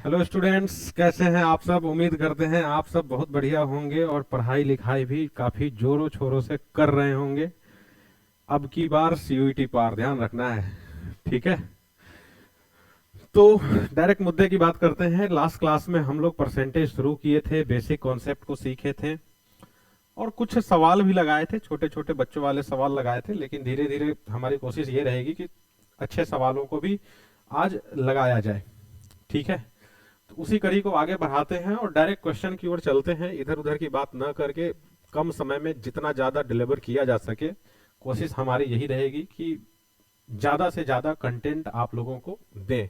Hello students, कैसे हैं आप सब। उम्मीद करते हैं आप सब बहुत बढ़िया होंगे और पढ़ाई लिखाई भी काफी जोरों शोरों से कर रहे होंगे। अब की बार सीयूईटी पार ध्यान रखना है, ठीक है। तो डायरेक्ट मुद्दे की बात करते हैं। लास्ट क्लास में हम लोग परसेंटेज शुरू किए थे, बेसिक कॉन्सेप्ट को सीखे थे और कुछ सवाल भी लगाए थे, छोटे छोटे बच्चों वाले सवाल लगाए थे। लेकिन धीरे धीरे हमारी कोशिश ये रहेगी कि अच्छे सवालों को भी आज लगाया जाए, ठीक है। तो उसी कड़ी को आगे बढ़ाते हैं और डायरेक्ट क्वेश्चन की ओर चलते हैं, इधर उधर की बात न करके। कम समय में जितना ज्यादा डिलीवर किया जा सके, कोशिश हमारी यही रहेगी कि ज्यादा से ज्यादा कंटेंट आप लोगों को दें।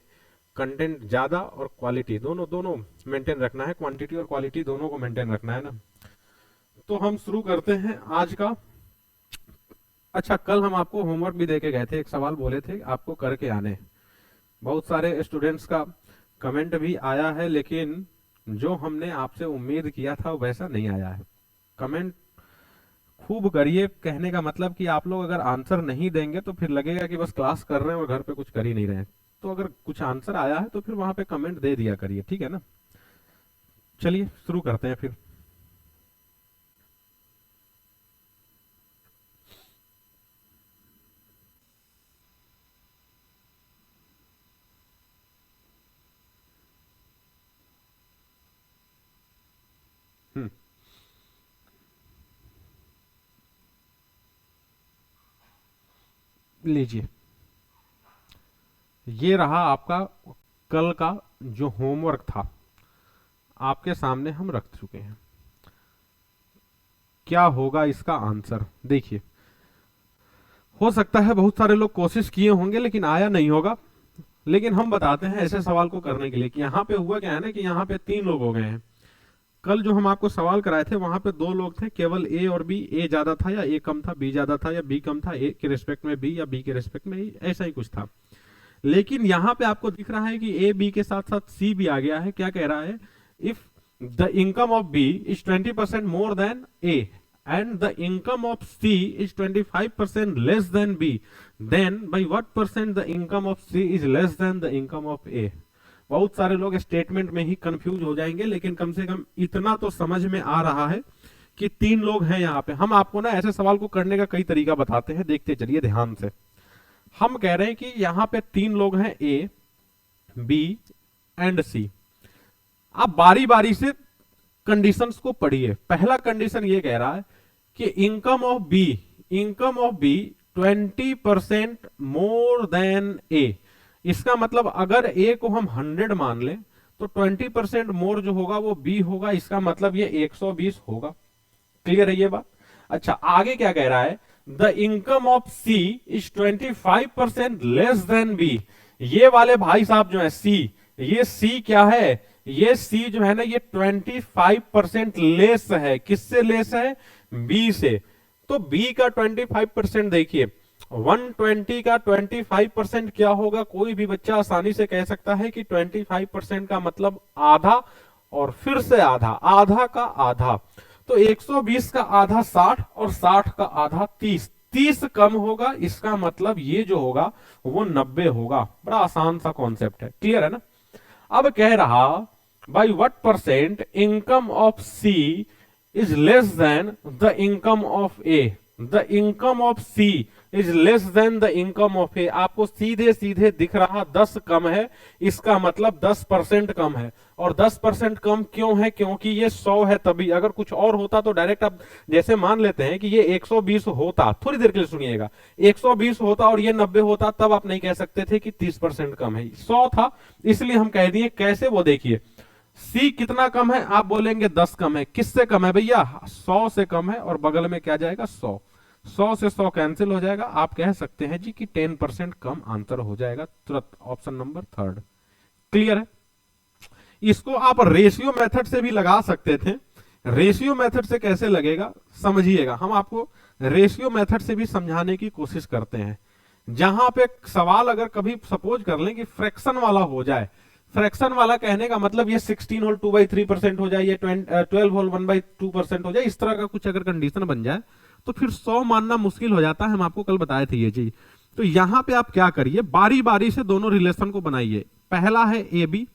कंटेंट ज्यादा और क्वालिटी दोनों दोनों मेंटेन रखना है, क्वांटिटी और क्वालिटी दोनों को मेंटेन रखना है ना। तो हम शुरू करते हैं आज का। अच्छा, कल हम आपको होमवर्क भी देके गए थे, एक सवाल बोले थे आपको करके आने। बहुत सारे स्टूडेंट्स का कमेंट भी आया है, लेकिन जो हमने आपसे उम्मीद किया था वैसा नहीं आया है। कमेंट खूब करिए, कहने का मतलब कि आप लोग अगर आंसर नहीं देंगे तो फिर लगेगा कि बस क्लास कर रहे हैं और घर पे कुछ कर ही नहीं रहे हैं। तो अगर कुछ आंसर आया है तो फिर वहां पे कमेंट दे दिया करिए, ठीक है ना। चलिए शुरू करते हैं फिर। हम्म, लीजिए, ये रहा आपका कल का जो होमवर्क था, आपके सामने हम रख चुके हैं। क्या होगा इसका आंसर, देखिए। हो सकता है बहुत सारे लोग कोशिश किए होंगे लेकिन आया नहीं होगा, लेकिन हम बताते हैं ऐसे सवाल को करने के लिए कि यहाँ पे हुआ क्या है ना, कि यहाँ पे 3 लोग हो गए हैं। कल जो हम आपको सवाल कराए थे वहां पे 2 लोग थे, केवल ए और बी। ए ज्यादा था या ए कम था, बी ज्यादा था या बी कम था, ए के रिस्पेक्ट में बी या बी के रिस्पेक्ट में ए, ऐसा ही कुछ था। लेकिन यहाँ पे आपको दिख रहा है कि ए बी के साथ साथ सी भी आ गया है। क्या कह रहा है, if the income of B is 20% more than a and the income of C is 25% less than B, then by what percent the income of C is less than the income of A। बहुत सारे लोग statement में ही confuse हो जाएंगे, लेकिन कम से कम इतना तो समझ में आ रहा है कि 3 लोग हैं यहाँ पे। हम आपको ना ऐसे सवाल को करने का कई तरीका बताते हैं, देखते चलिए ध्यान से। हम कह रहे हैं कि यहाँ पे 3 लोग हैं, ए बी एंड सी। आप बारी बारी से कंडीशंस को पढ़िए। पहला कंडीशन ये कह रहा है कि income of B 20% more than A. इसका मतलब अगर ए को हम 100 मान लें तो 20% मोर जो होगा वो बी होगा। इसका मतलब ये 120 होगा। क्लियर है ये बात। अच्छा, आगे क्या कह रहा है, the income of C is 25% less than B. ये वाले भाई साहब जो है सी, ये सी क्या है, ये सी जो है ना, ये 25% लेस है। किससे लेस है, बी से। तो बी का 25% देखिए, 120 का 25% क्या होगा। कोई भी बच्चा आसानी से कह सकता है कि 25% का मतलब आधा और फिर से आधा, आधा का आधा। तो 120 का आधा 60 और 60 का आधा 30। 30 कम होगा, इसका मतलब ये जो होगा वो 90 होगा। बड़ा आसान सा कॉन्सेप्ट है, क्लियर है ना। अब कह रहा, by what percent income of C is less than the income of A। the income of C is less than the income of A। आपको सीधे सीधे दिख रहा 10 कम है, इसका मतलब 10% कम है। और 10% कम क्यों है, क्योंकि ये 100 है तभी। अगर कुछ और होता तो डायरेक्ट आप जैसे मान लेते हैं कि ये 120 होता, थोड़ी देर के लिए सुनिएगा, 120 होता और ये 90 होता, तब आप नहीं कह सकते थे कि 30% कम है। 100 था इसलिए हम कह दिए। कैसे, वो देखिए। सी कितना कम है, आप बोलेंगे 10 कम है। किससे कम है भैया, 100 से कम है। और बगल में क्या जाएगा, 100। 100 से 100 कैंसिल हो जाएगा। आप कह सकते हैं जी कि 10% कम आंसर हो जाएगा तुरंत। Option number 3। क्लियर है। इसको आप रेशियो मेथड से भी लगा सकते थे। रेशियो मेथड से कैसे लगेगा समझिएगा, हम आपको रेशियो मेथड से भी समझाने की कोशिश करते हैं। जहां पे सवाल अगर कभी सपोज कर लें कि फ्रैक्शन वाला हो जाए, फ्रैक्शन वाला कहने का मतलब ये 16 होल 2/3% हो जाए, ये 12 होल 1/2% हो जाए, इस तरह का कुछ अगर कंडीशन बन जाए तो फिर 100 मानना मुश्किल हो जाता है। हम आपको कल बताए थे ये चीज। तो यहां पे आप क्या करिए, बारी बारी से दोनों रिलेशन को बनाइए। पहला है ए बी,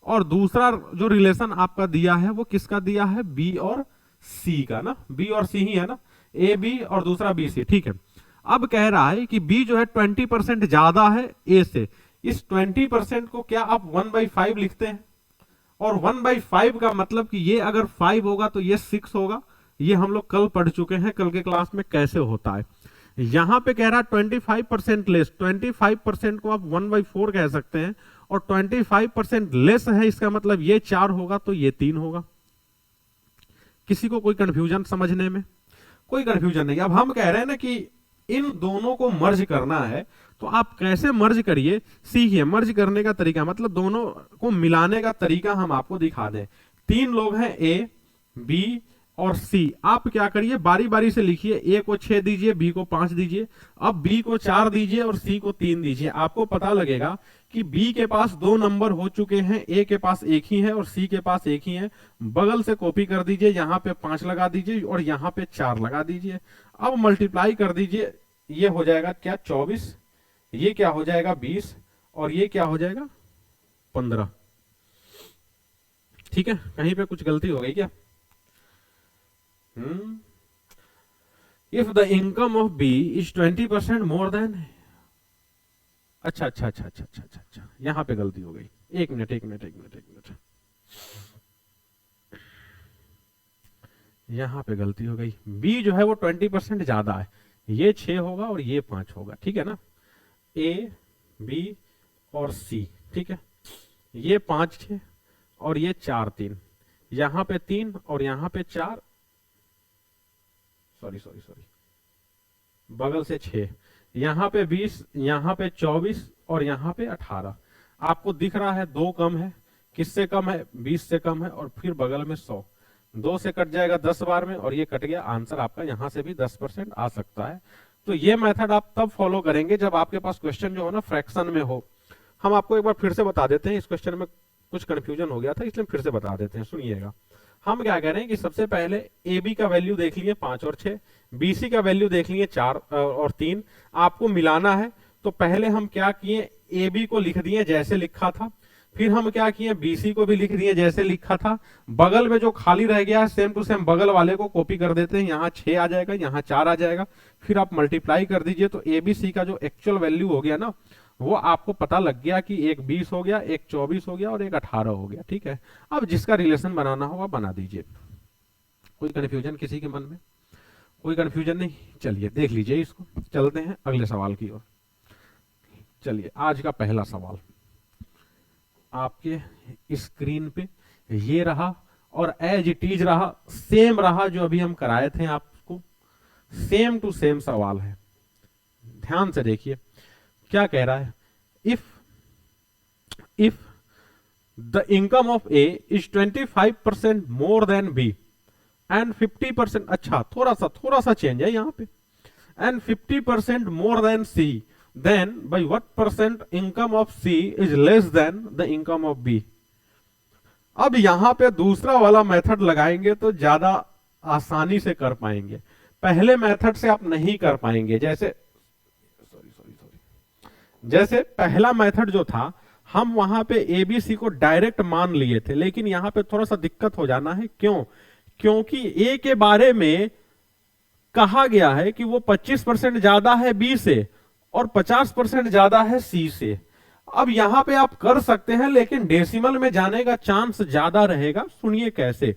और दूसरा जो रिलेशन आपका दिया है वो किसका दिया है, बी और सी का ना, बी और सी ही है ना, ए बी और दूसरा बी सी, ठीक है। अब कह रहा है कि बी जो है 20% ज्यादा है ए से, इस 20% को क्या आप 1/5 लिखते हैं, और 1/5 का मतलब कि ये अगर 5 होगा तो ये 6 होगा, ये हम लोग कल पढ़ चुके हैं, कल के क्लास में कैसे होता है। यहां पे कह रहा है 25% लेस, 25% को आप 1/4 कह सकते हैं, और 25% लेस है, इसका मतलब ये 4 होगा तो ये 3 होगा। किसी को कोई कंफ्यूजन समझने में? कोई कंफ्यूजन नहीं। अब हम कह रहे हैं ना कि इन दोनों को मर्ज करना है, तो आप कैसे मर्ज करिए सीखिए। मर्ज करने का तरीका मतलब दोनों को मिलाने का तरीका हम आपको दिखा दें। 3 लोग हैं ए बी और सी, आप क्या करिए बारी बारी से लिखिए, ए को 6 दीजिए, बी को 5 दीजिए, अब बी को 4 दीजिए और सी को 3 दीजिए। आपको पता लगेगा कि बी के पास 2 नंबर हो चुके हैं, ए के पास 1 ही है और सी के पास 1 ही है। बगल से कॉपी कर दीजिए, यहां पे 5 लगा दीजिए और यहां पे 4 लगा दीजिए। अब मल्टीप्लाई कर दीजिए, ये हो जाएगा क्या 24, ये क्या हो जाएगा 20 और ये क्या हो जाएगा 15। ठीक है, कहीं पे कुछ गलती हो गई क्या? If the income of B is 20% more than, अच्छा अच्छा अच्छा अच्छा अच्छा अच्छा अच्छा, यहां पे गलती हो गई। एक मिनट यहां पे गलती हो गई। बी जो है वो 20% ज्यादा है, ये 6 होगा और ये 5 होगा, ठीक है ना, ए बी और सी, ठीक है। ये 5 6 और ये 4 3, यहां पे 3 और यहां पे 4, सॉरी बगल से 6, यहां पे 20, यहां पे 24 और यहां पे 18। आपको दिख रहा है 2 कम है, किससे कम है, 20 से कम है, और फिर बगल में 100, 2 से कट जाएगा 10 बार में और ये कट गया। आंसर आपका यहां से भी 10% आ सकता है। तो ये मेथड आप तब फॉलो करेंगे जब आपके पास क्वेश्चन जो हो ना फ्रैक्शन में हो। हम आपको एक बार फिर से बता देते हैं, इस क्वेश्चन में कुछ कंफ्यूजन हो गया था इसलिए फिर से बता देते हैं, सुनिएगा। हम क्या कह रहे हैं कि सबसे पहले ए बी का वैल्यू देख लिए 5 और 6, बी सी का वैल्यू देख लिए 4 और 3, आपको मिलाना है। तो पहले हम क्या किए, ए बी को लिख दिए जैसे लिखा था, फिर हम क्या किए बी सी को भी लिख दिए जैसे लिखा था, बगल में जो खाली रह गया है सेम टू सेम बगल वाले को कॉपी कर देते हैं, यहाँ 6 आ जाएगा, यहाँ 4 आ जाएगा, फिर आप मल्टीप्लाई कर दीजिए। तो ए बी सी का जो एक्चुअल वैल्यू हो गया ना, वो आपको पता लग गया कि एक 20 हो गया, एक 24 हो गया और एक 18 हो गया, ठीक है। अब जिसका रिलेशन बनाना होगा बना दीजिए। कोई कंफ्यूजन किसी के मन में? कोई कंफ्यूजन नहीं, चलिए देख लीजिए इसको। चलते हैं अगले सवाल की ओर। चलिए आज का पहला सवाल आपके स्क्रीन पे ये रहा और एज इट इज रहा, सेम रहा जो अभी हम कराए थे आपको, सेम टू सेम सवाल है। ध्यान से देखिए क्या कह रहा है, if the income of A is 25% more than B and 50%, अच्छा थोड़ा सा चेंज है यहां पे, and 50% more than C, then by what percent income of C is less than the income of B. अब यहां पे दूसरा वाला मेथड लगाएंगे तो ज्यादा आसानी से कर पाएंगे, पहले मेथड से आप नहीं कर पाएंगे। जैसे पहला मेथड जो था, हम वहां पे एबीसी को डायरेक्ट मान लिए थे, लेकिन यहां पे थोड़ा सा दिक्कत हो जाना है। क्यों? क्योंकि ए के बारे में कहा गया है कि वो 25% ज्यादा है बी से और 50% ज्यादा है सी से। अब यहां पे आप कर सकते हैं, लेकिन डेसिमल में जाने का चांस ज्यादा रहेगा। सुनिए कैसे।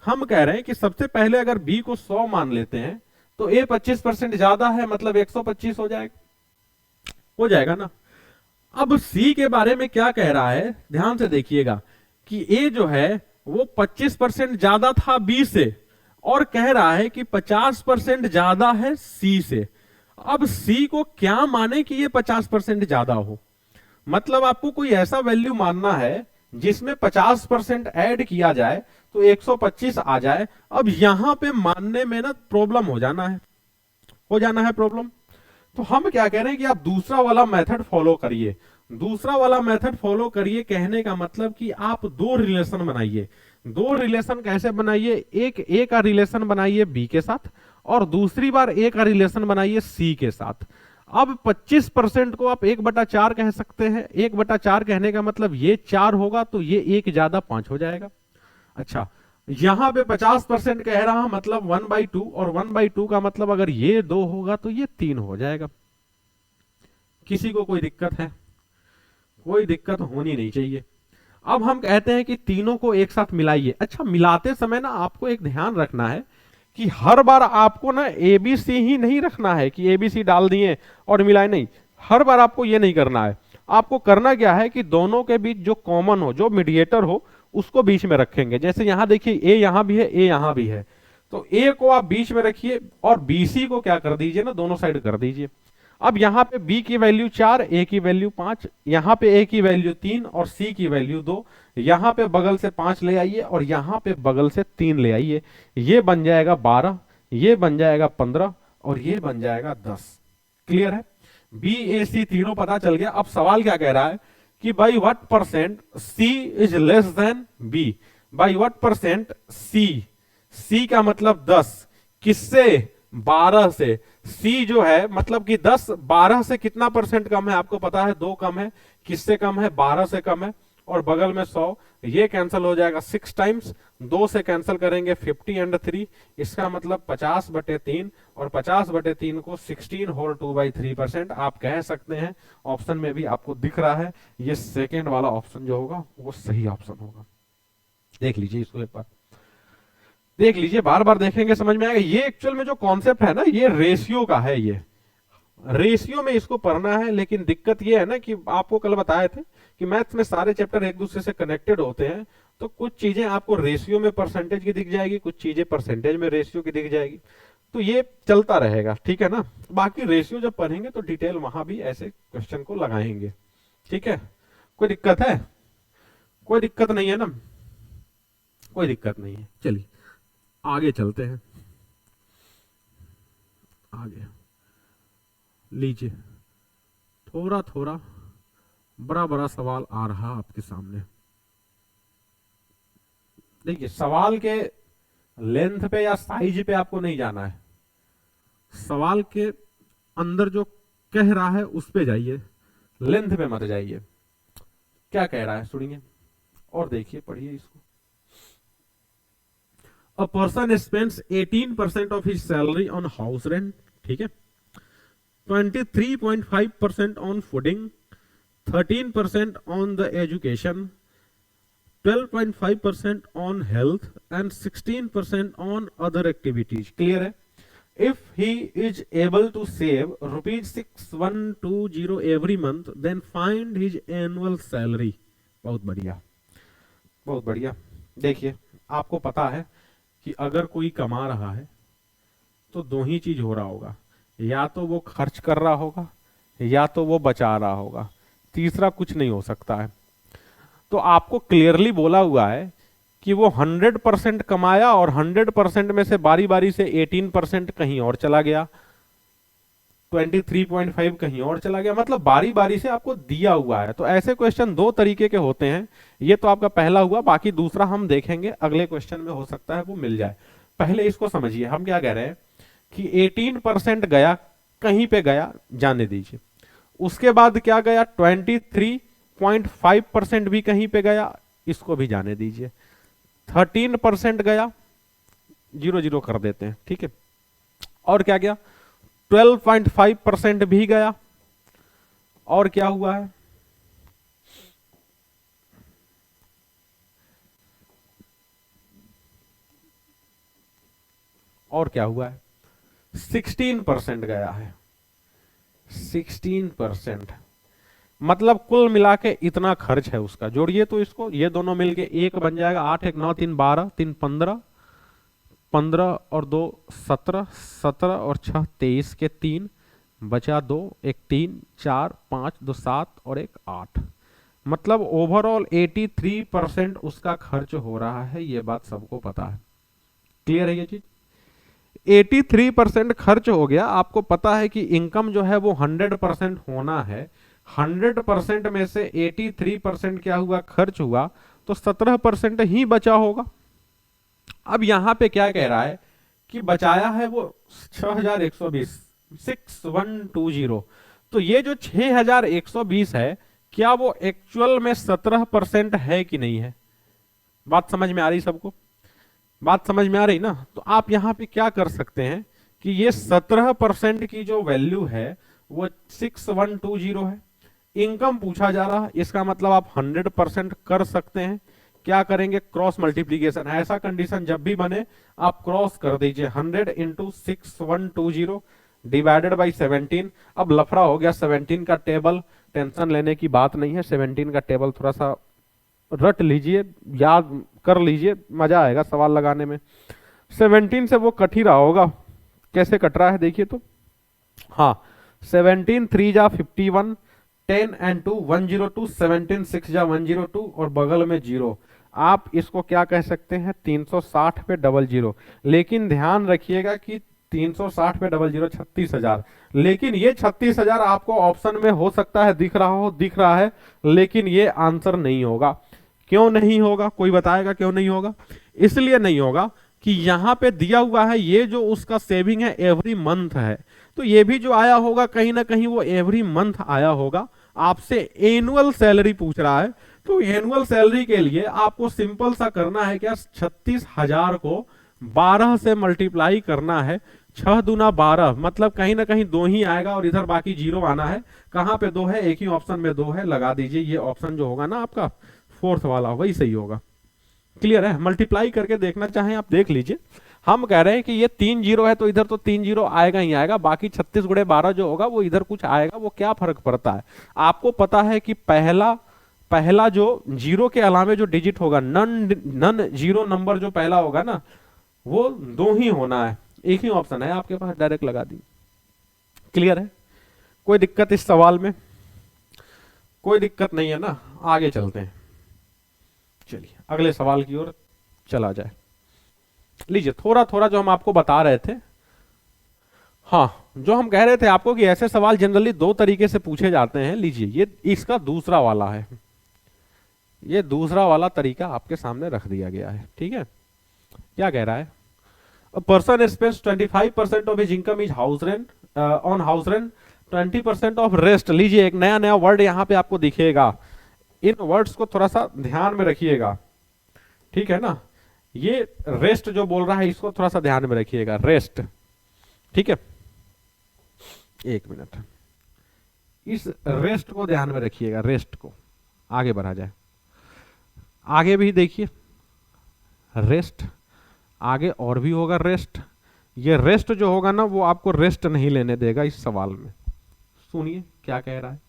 हम कह रहे हैं कि सबसे पहले अगर बी को 100 मान लेते हैं तो ए 25% ज्यादा है, मतलब 125 हो जाएगा ना। अब सी के बारे में क्या कह रहा है, ध्यान से देखिएगा कि ए जो है वो 25% ज्यादा था बी से और कह रहा है कि 50% ज्यादा है सी से। अब सी को क्या माने कि ये 50% ज्यादा हो, मतलब आपको कोई ऐसा वैल्यू मानना है जिसमें 50% ऐड किया जाए तो 125 आ जाए। अब यहां पे मानने में ना प्रॉब्लम हो जाना है प्रॉब्लम। तो हम क्या कह रहे हैं कि आप दूसरा वाला मेथड फॉलो करिए। दूसरा वाला मेथड फॉलो करिए कहने का मतलब कि आप 2 रिलेशन बनाइए। 2 रिलेशन कैसे बनाइए, एक ए का रिलेशन बनाइए बी के साथ और दूसरी बार ए का रिलेशन बनाइए सी के साथ। अब 25% को आप 1/4 कह सकते हैं। 1/4 कहने का मतलब ये 4 होगा तो ये 1 ज्यादा 5 हो जाएगा। अच्छा, यहां पे 50% कह रहा मतलब 1/2, और 1/2 का मतलब अगर ये 2 होगा तो ये 3 हो जाएगा। किसी को कोई दिक्कत है? कोई दिक्कत होनी नहीं चाहिए। अब हम कहते हैं कि तीनों को एक साथ मिलाइए। अच्छा, मिलाते समय ना आपको एक ध्यान रखना है कि हर बार आपको ना एबीसी ही नहीं रखना है कि एबीसी डाल दिए और मिलाए, नहीं। हर बार आपको ये नहीं करना है। आपको करना क्या है कि दोनों के बीच जो कॉमन हो, जो मीडिएटर हो, उसको बीच में रखेंगे। जैसे यहां देखिए, ए यहां भी है, ए यहां भी है, तो ए को आप बीच में रखिए और बीसी को क्या कर दीजिए ना, दोनों साइड कर दीजिए। अब यहां पे बी की वैल्यू 4, ए की वैल्यू 5, यहां पे ए की वैल्यू 3 और सी की वैल्यू 2, यहां पे बगल से 5 ले आइए और यहां पे बगल से 3 ले आइए। ये बन जाएगा 12, ये बन जाएगा 15 और ये बन जाएगा 10। क्लियर है? बी ए सी तीनों पता चल गया। अब सवाल क्या कह रहा है कि by what percent C is less than B. By what percent C, C का मतलब 10, किससे? 12 से। सी जो है मतलब कि 10 12 से कितना परसेंट कम है आपको पता है? 2 कम है। किससे कम है? 12 से कम है। और बगल में 100, ये कैंसिल हो जाएगा 6 टाइम्स। 2 से कैंसिल करेंगे 50 एंड 3, इसका मतलब 50/3, और 50/3 को 16 होल 2/3% आप कह सकते हैं। ऑप्शन में भी आपको दिख रहा है, ये सेकेंड वाला ऑप्शन जो होगा वो सही ऑप्शन होगा। देख लीजिए इसको एक बार, देख लीजिए, बार बार देखेंगे समझ में आएगा। ये एक्चुअल में जो कॉन्सेप्ट है ना, ये रेशियो का है। ये रेशियो में इसको पढ़ना है, लेकिन दिक्कत ये है ना कि आपको कल बताए थे कि मैथ्स में सारे चैप्टर एक दूसरे से कनेक्टेड होते हैं। तो कुछ चीजें आपको रेशियो में परसेंटेज की दिख जाएगी, कुछ चीजें परसेंटेज में रेशियो की दिख जाएगी। तो ये चलता रहेगा, ठीक है ना। बाकी रेशियो जब पढ़ेंगे तो डिटेल वहां भी ऐसे क्वेश्चन को लगाएंगे, ठीक है। कोई दिक्कत है? कोई दिक्कत नहीं है ना? कोई दिक्कत नहीं है। चलिए आगे चलते हैं। आगे लीजिए, थोड़ा थोड़ा बड़ा बड़ा सवाल आ रहा आपके सामने। देखिए, सवाल के लेंथ पे या साइज पे आपको नहीं जाना है, सवाल के अंदर जो कह रहा है उस पे जाइए, लेंथ पे मत जाइए। क्या कह रहा है सुनिए और देखिए, पढ़िए इसको। A person spends 18% of his salary on house rent, ठीक है, 23.5% on fooding, 13% on the education, 12.5% on health and 16% on other activities. Clear है? If he is able to save ₹6120 every month, then find his annual salary. बहुत बढ़िया, बहुत बढ़िया। देखिए, आपको पता है कि अगर कोई कमा रहा है तो दो ही चीज हो रहा होगा, या तो वो खर्च कर रहा होगा या तो वो बचा रहा होगा, तीसरा कुछ नहीं हो सकता है। तो आपको क्लियरली बोला हुआ है कि वो 100% कमाया और 100% में से बारी बारी से 18% कहीं और चला गया, 23.5 कहीं और चला गया, मतलब बारी बारी से आपको दिया हुआ है। तो ऐसे क्वेश्चन दो तरीके के होते हैं। ये तो आपका पहला हुआ, बाकी दूसरा हम देखेंगे अगले क्वेश्चन में, हो सकता है वो मिल जाए। पहले इसको समझिए, हम क्या कह रहे हैं कि 18% गया, कहीं पे गया, जाने दीजिए। उसके बाद क्या गया, 23.5% भी कहीं पे गया, इसको भी जाने दीजिए। 13% गया, 0 कर देते हैं, ठीक है। और क्या गया, 12.5% भी गया, और क्या हुआ है, और क्या हुआ है, 16% गया है। 16%, मतलब कुल मिला के इतना खर्च है उसका। जोड़िए तो इसको, ये दोनों मिलके एक बन जाएगा, 8 1 9 3 12 3 15, 15 और 2 17, 17 और 6 23 के 3 बचा 2, एक 3 4 5 2 7 और एक 8, मतलब ओवरऑल 83% उसका खर्च हो रहा है। ये बात सबको पता है, क्लियर है ये चीज। 83% खर्च हो गया। आपको पता है कि इनकम जो है वो 100% होना है। 100% में से 83% क्या हुआ, खर्च हुआ, तो 17% ही बचा होगा। अब यहां पे क्या कह रहा है कि बचाया है वो 6120, 6120। तो ये जो 6120 है, क्या वो एक्चुअल में 17% है कि नहीं है? बात समझ में आ रही सबको? बात समझ में आ रही ना? तो आप यहां पे क्या कर सकते हैं कि ये 17% की जो वैल्यू है वो 6120 है। इनकम पूछा जा रहा है, इसका मतलब आप 100% कर सकते हैं। क्या करेंगे? Cross multiplication. ऐसा कंडीशन जब भी बने आप क्रॉस कर दीजिए, 100 इंटू 6120 डिवाइडेड बाई 17। अब लफड़ा हो गया 17 का टेबल, टेंशन लेने की बात नहीं है। 17 का टेबल थोड़ा सा रट लीजिए, याद कर लीजिए, मजा आएगा सवाल लगाने में। 17 से वो कट ही रहा होगा। कैसे कट रहा है देखिए तो, हाँ 17 3 जा 51, 10 एंड 2 102, 17 6 जा 102 और बगल में 0। आप इसको क्या कह सकते हैं? 360 पे डबल जीरो। लेकिन ध्यान रखिएगा कि 360 पे डबल जीरो 36,000। लेकिन ये 36,000 आपको ऑप्शन में हो सकता है दिख रहा है, लेकिन ये आंसर नहीं होगा। क्यों नहीं होगा? कोई बताएगा क्यों नहीं होगा? इसलिए नहीं होगा कि यहां पे दिया हुआ है ये जो उसका सेविंग है एवरी मंथ है, तो ये भी जो आया होगा कहीं ना कहीं वो एवरी मंथ आया होगा। आपसे एनुअल सैलरी पूछ रहा है, तो एनुअल सैलरी के लिए आपको सिंपल सा करना है क्या? 36,000 को 12 से मल्टीप्लाई करना है। 6 दूना 12, मतलब कहीं ना कहीं 2 ही आएगा और इधर बाकी 0 आना है। कहां पे 2 है? एक ही ऑप्शन में 2 है, लगा दीजिए। ये ऑप्शन जो होगा ना आपका फोर्थ वाला, वही सही होगा। क्लियर है? मल्टीप्लाई करके देखना चाहें आप देख लीजिए। हम कह रहे हैं कि ये 3 0 है तो इधर तो 3 0 आएगा ही आएगा, बाकी 36 गुणे 12 जो होगा वो इधर कुछ आएगा। वो क्या फर्क पड़ता है? आपको पता है कि पहला जो 0 के अलावे जो डिजिट होगा, नन 0 नंबर जो पहला होगा ना, वो 2 ही होना है। एक ही ऑप्शन है आपके पास, डायरेक्ट लगा दी। क्लियर है? कोई दिक्कत इस सवाल में? कोई दिक्कत नहीं है ना? आगे चलते हैं, चलिए अगले सवाल की ओर चला जाए। लीजिए थोड़ा थोड़ा जो हम आपको बता रहे थे, हाँ जो हम कह रहे थे आपको कि ऐसे सवाल जनरली 2 तरीके से पूछे जाते हैं। लीजिए ये इसका दूसरा वाला है, ये दूसरा वाला तरीका आपके सामने रख दिया गया है। ठीक है? क्या कह रहा है? A person spends 25% of his income is house rent, on house rent, 20% of rest। लीजिए एक नया नया वर्ड यहां पे आपको दिखेगा, इन वर्ड्स को थोड़ा सा ध्यान में रखिएगा। ठीक है ना? ये रेस्ट जो बोल रहा है इसको थोड़ा सा ध्यान में रखिएगा, रेस्ट। ठीक है? एक मिनट, इस रेस्ट को ध्यान में रखिएगा, रेस्ट को। आगे बढ़ा जाए, आगे भी देखिए रेस्ट, आगे और भी होगा रेस्ट। ये रेस्ट जो होगा ना वो आपको रेस्ट नहीं लेने देगा इस सवाल में। सुनिए क्या कह रहा है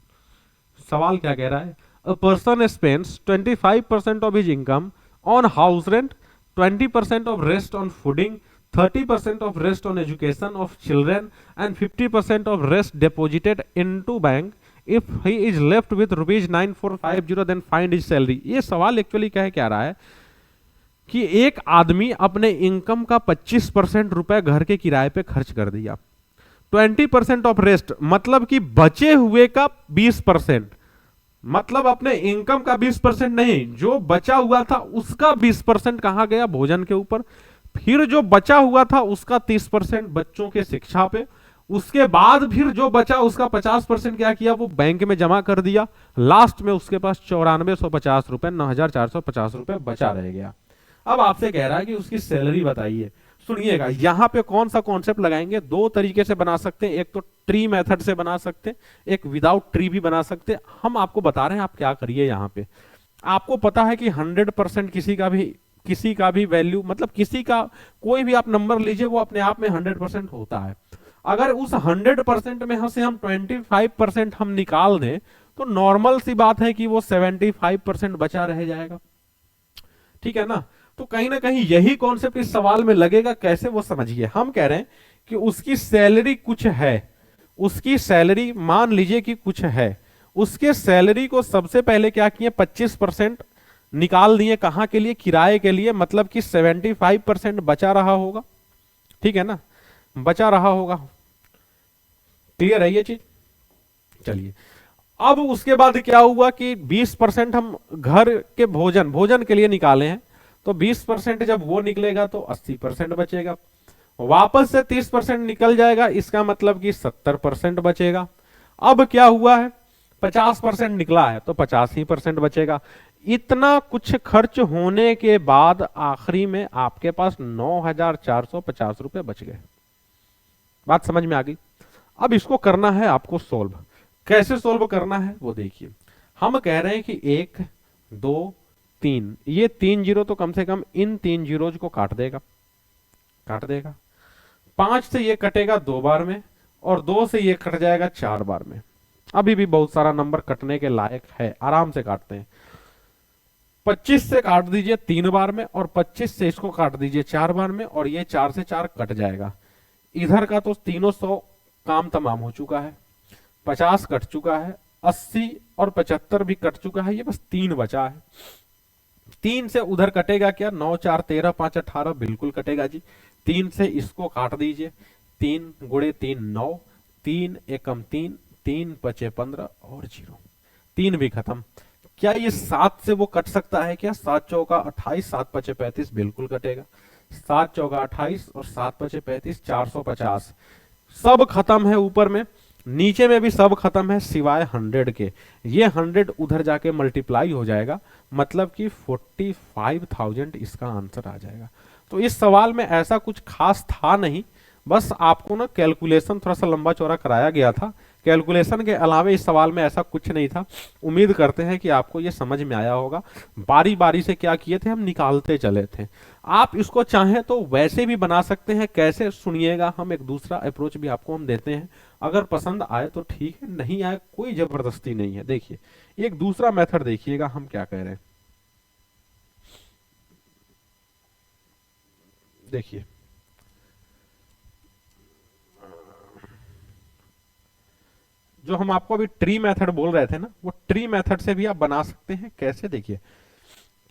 सवाल, क्या कह रहा है? A person spends 25% of his income on house rent, 20% of rest on fooding, 30% of rest on education of children, and 50% of rest deposited into bank. If he is left with rupees 9450, then find his salary। ये सवाल actually क्या रहा है कि एक आदमी अपने income का 25% रुपए घर के किराए पे खर्च कर दिया, 20% ऑफ रेस्ट मतलब कि बचे हुए का 20%, मतलब अपने इनकम का 20% नहीं, जो बचा हुआ था उसका 20% कहां गया? भोजन के ऊपर। फिर जो बचा हुआ था उसका 30% बच्चों के शिक्षा पे। उसके बाद फिर जो बचा उसका 50% क्या किया? वो बैंक में जमा कर दिया। लास्ट में उसके पास 9450 रुपए, 9450 रुपए बचा रह गया। अब आपसे कह रहा है कि उसकी सैलरी बताइए। सुनिएगा यहां पे कौन सा कॉन्सेप्ट लगाएंगे? 2 तरीके से बना सकते हैं, एक तो ट्री मेथड से बना सकते हैं, एक विदाउट ट्री भी बना सकते हैं। हम आपको बता रहे हैं आप क्या करिए। यहां पे आपको पता है कि 100% किसी का भी वैल्यू, मतलब किसी का कोई भी आप नंबर लीजिए वो अपने आप में 100% होता है। अगर उस 100% में से हम 25% हम निकाल दें तो नॉर्मल सी बात है कि वो 75% बचा रह जाएगा। ठीक है ना? तो कहीं ना कहीं यही कॉन्सेप्ट इस सवाल में लगेगा। कैसे? वो समझिए। हम कह रहे हैं कि उसकी सैलरी कुछ है, उसकी सैलरी मान लीजिए कि कुछ है, उसके सैलरी को सबसे पहले क्या किए? 25% निकाल दिए। कहां के लिए? किराए के लिए। मतलब कि 75% बचा रहा होगा। ठीक है ना? बचा रहा होगा। क्लियर है ये चीज? चलिए अब उसके बाद क्या हुआ कि 20% हम घर के भोजन के लिए निकाले हैं, तो 20% जब वो निकलेगा तो 80% बचेगा। वापस से 30% निकल जाएगा, इसका मतलब कि 70% बचेगा। अब क्या हुआ है, 50% निकला है तो 50% बचेगा। इतना कुछ खर्च होने के बाद आखिरी में आपके पास 9,450 रुपए बच गए। बात समझ में आ गई। अब इसको करना है आपको सोल्व। कैसे सोल्व करना है वो देखिए। हम कह रहे हैं कि 1 2 3, ये 3 जीरो तो कम से कम इन 3 जीरोज को काट देगा। 5 से ये कटेगा 2 बार में, और 2 से ये कट जाएगा 4 बार में। अभी भी बहुत सारा नंबर कटने के लायक है, आराम से काटते हैं। 25 से काट दीजिए 3 बार में, और 25 से इसको काट दीजिए 4 बार में, और ये 4 से 4 कट जाएगा। इधर का तो तीनों 100 काम तमाम हो चुका है। 50 कट चुका है, 80 और 75 भी कट चुका है, ये बस 3 बचा है। 3 से उधर कटेगा क्या, 9 4 13 5 18 बिल्कुल कटेगा जी। 3 से इसको काट दीजिए, 3 गुणे 3 9, 3 एकम 3, 3 पचे 15 और 0, 3 भी खत्म। क्या ये 7 से वो कट सकता है क्या, 7 चौका 28, 7 पचे 35 बिल्कुल कटेगा। 7 चौका 28 और 7 पचे 35, 450। सब खत्म है ऊपर में, नीचे में भी सब खत्म है सिवाय 100 के। ये 100 उधर जाके मल्टीप्लाई हो जाएगा, मतलब कि 45,000 इसका आंसर आ जाएगा। तो इस सवाल में ऐसा कुछ खास था नहीं, बस आपको ना कैलकुलेशन थोड़ा सा लंबा चौड़ा कराया गया था। कैलकुलेशन के अलावा इस सवाल में ऐसा कुछ नहीं था। उम्मीद करते हैं कि आपको ये समझ में आया होगा। बारी बारी से क्या किए थे, हम निकालते चले थे। आप इसको चाहें तो वैसे भी बना सकते हैं। कैसे, सुनिएगा, हम एक दूसरा अप्रोच भी आपको हम देते हैं। अगर पसंद आए तो ठीक है, नहीं आए कोई जबरदस्ती नहीं है। देखिए एक दूसरा मेथड देखिएगा हम क्या कह रहे हैं। देखिए जो हम आपको अभी ट्री मेथड बोल रहे थे ना, वो ट्री मेथड से भी आप बना सकते हैं। कैसे, देखिए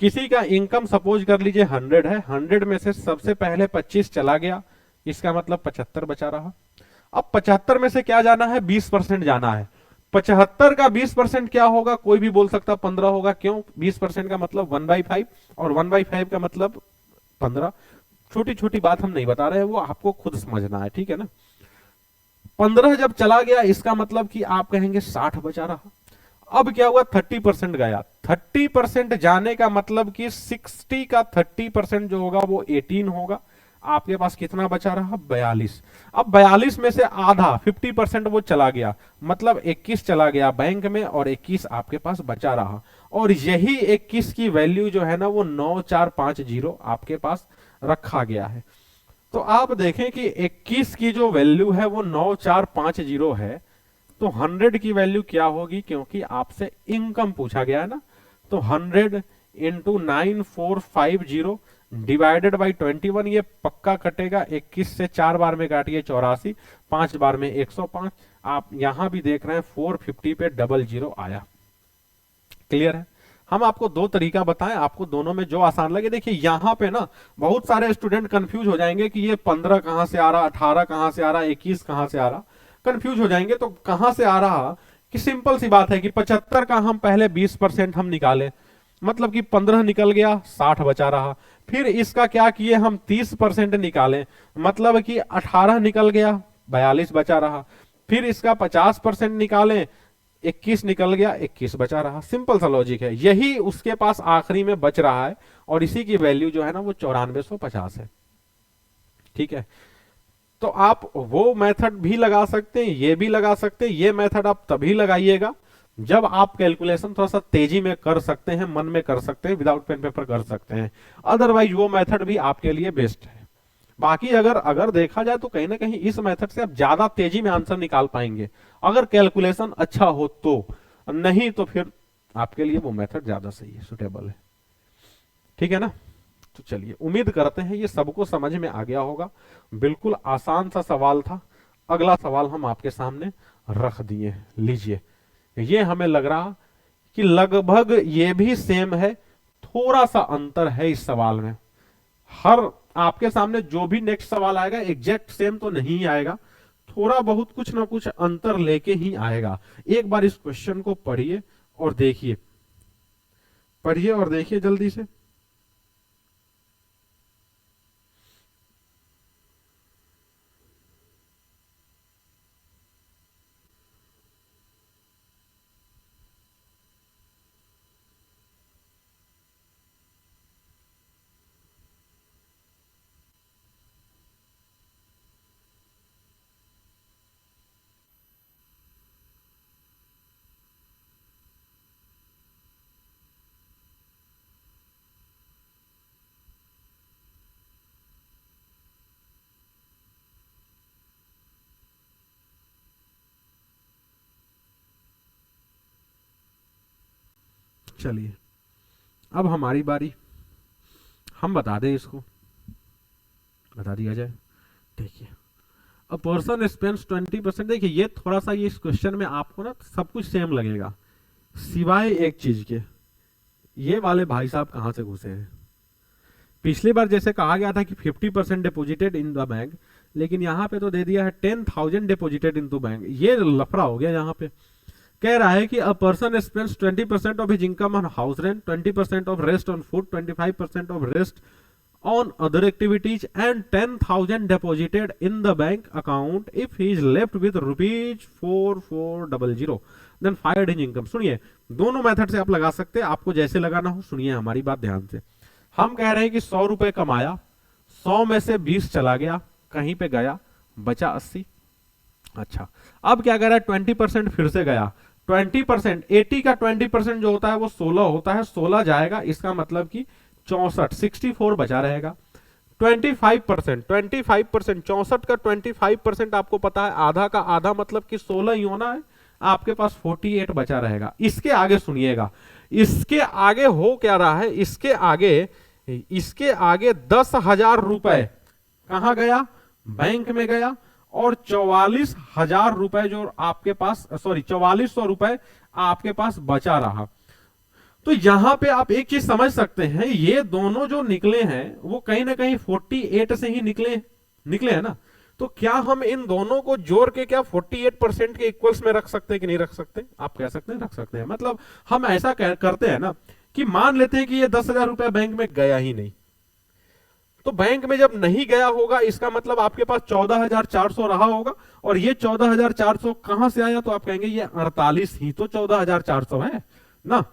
किसी का इनकम सपोज कर लीजिए 100 है, 100 में से सबसे पहले 25 चला गया, इसका मतलब 75 बचा रहा। अब 75 में से क्या जाना है, 20% जाना है। 75 का 20% क्या होगा, कोई भी बोल सकता 15 होगा। क्यों, 20% का मतलब 1/5, और 1/5 का मतलब 15। छोटी छोटी बात हम नहीं बता रहे हैं, वो आपको खुद समझना है, ठीक है ना। 15 जब चला गया, इसका मतलब कि आप कहेंगे 60 बचा रहा। अब क्या हुआ, 30% गया। 30% जाने का मतलब कि 60 का 30% जो होगा वो 18 होगा। आपके पास कितना बचा रहा, 42। अब 42 में से आधा 50% वो चला गया, मतलब 21 चला गया बैंक में, और 21 आपके पास बचा रहा। और यही 21 की वैल्यू जो है ना, वो 9450 आपके पास रखा गया है। तो आप देखें कि 21 की जो वैल्यू है वो 9450 है। तो 100 की वैल्यू क्या होगी, क्योंकि आपसे इनकम पूछा गया है ना। तो 100 इंटू 9450 डिवाइडेड बाई 21, ये पक्का कटेगा। 21 से 4 बार में काटिए 84, 5 बार में 105। आप यहां भी देख रहे हैं 450 पे 00 आया। क्लियर है। हम आपको दो तरीका बताएं, आपको दोनों में जो आसान लगे। देखिए यहां पे ना बहुत सारे स्टूडेंट कंफ्यूज हो जाएंगे कि ये 15 कहां से आ रहा, 18 कहां से आ रहा, 21 कहां से आ रहा, कंफ्यूज हो जाएंगे। तो कहां से आ रहा, कि सिंपल सी बात है कि 75 का हम पहले 20% हम निकाले, मतलब कि 15 निकल गया, 60 बचा रहा। फिर इसका क्या किए हम, 30% निकाले, मतलब कि 18 निकल गया, 42 बचा रहा। फिर इसका 50% निकालें, 21 निकल गया, 21 बचा रहा। सिंपल सा लॉजिक है, यही उसके पास आखिरी में बच रहा है, और इसी की वैल्यू जो है ना वो 9450 है। ठीक है। तो आप वो मेथड भी लगा सकते हैं, ये भी लगा सकते हैं। ये मेथड आप तभी लगाइएगा जब आप कैलकुलेशन थोड़ा सा तेजी में कर सकते हैं, मन में कर सकते हैं, विदाउट पेन पेपर कर सकते हैं। अदरवाइज वो मेथड भी आपके लिए बेस्ट है। बाकी अगर अगर देखा जाए तो कहीं ना कहीं इस मेथड से आप ज्यादा तेजी में आंसर निकाल पाएंगे, अगर कैलकुलेशन अच्छा हो तो। नहीं तो फिर आपके लिए वो मेथड ज्यादा सही है, सुटेबल है। ठीक है ना। तो चलिए, उम्मीद करते हैं ये सबको समझ में आ गया होगा। बिल्कुल आसान सा सवाल था। अगला सवाल हम आपके सामने रख दिए, लीजिए। ये हमें लग रहा कि लगभग ये भी सेम है, थोड़ा सा अंतर है इस सवाल में। हर आपके सामने जो भी नेक्स्ट सवाल आएगा एग्जैक्ट सेम तो नहीं आएगा, थोड़ा बहुत कुछ ना कुछ अंतर लेके ही आएगा। एक बार इस क्वेश्चन को पढ़िए और देखिए, पढ़िए और देखिए जल्दी से। चलिए अब हमारी बारी, हम बता दें इसको, बता दिया जाए। देखिए अ पर्सन स्पेंड्स 20%, देखिए ये थोड़ा सा ये इस क्वेश्चन में आपको ना सब कुछ सेम लगेगा सिवाय एक चीज के, ये वाले भाई साहब कहां से घुसे हैं। पिछली बार जैसे कहा गया था कि 50% डिपोजिटेड इन द बैंक, लेकिन यहां पे तो दे दिया है 10,000 डिपोजिटेड इन टू बैंक, ये लफड़ा हो गया। यहां पे कह रहा है कि a person spends 20% of his income on house rent, 20% of rest on food, 25% of rest on other activities and 10,000 deposited in the bank account if he is left with rupees 4400 then find his income। सुनिए दोनों method से आप लगा सकते हैं, आपको जैसे लगाना हो। सुनिए हमारी बात ध्यान से, हम कह रहे हैं कि 100 रुपए कमाया, 100 में से 20 चला गया, कहीं पे गया, बचा 80। अच्छा अब क्या कह रहा है, 20% फिर से गया, 20% 80 का 20% जो होता है वो 16 होता है, 16 जाएगा, इसका मतलब कि 64, 64 बचा रहेगा। 25%, 64 का 25% आपको पता है आधा का आधा मतलब कि 16 ही होना है, आपके पास 48 बचा रहेगा। इसके आगे सुनिएगा, इसके आगे हो क्या रहा है, इसके आगे 10,000 रुपए कहां गया, बैंक में गया, और 44,000 रुपए जो आपके पास, सॉरी 4400 रुपए आपके पास बचा रहा। तो यहां पे आप एक चीज समझ सकते हैं, ये दोनों जो निकले हैं वो कहीं ना कहीं 48 से ही निकले हैं ना। तो क्या हम इन दोनों को जोड़ के क्या 48% के इक्वल्स में रख सकते हैं कि नहीं रख सकते? आप कह सकते हैं रख सकते हैं। मतलब हम ऐसा करते हैं ना कि मान लेते हैं कि ये 10,000 रुपया बैंक में गया ही नहीं, तो बैंक में जब नहीं गया होगा इसका मतलब आपके पास 14,400 रहा होगा, और ये 14,400 कहां से आया, तो आप कहेंगे ये 48 ही तो 14,400 है ना।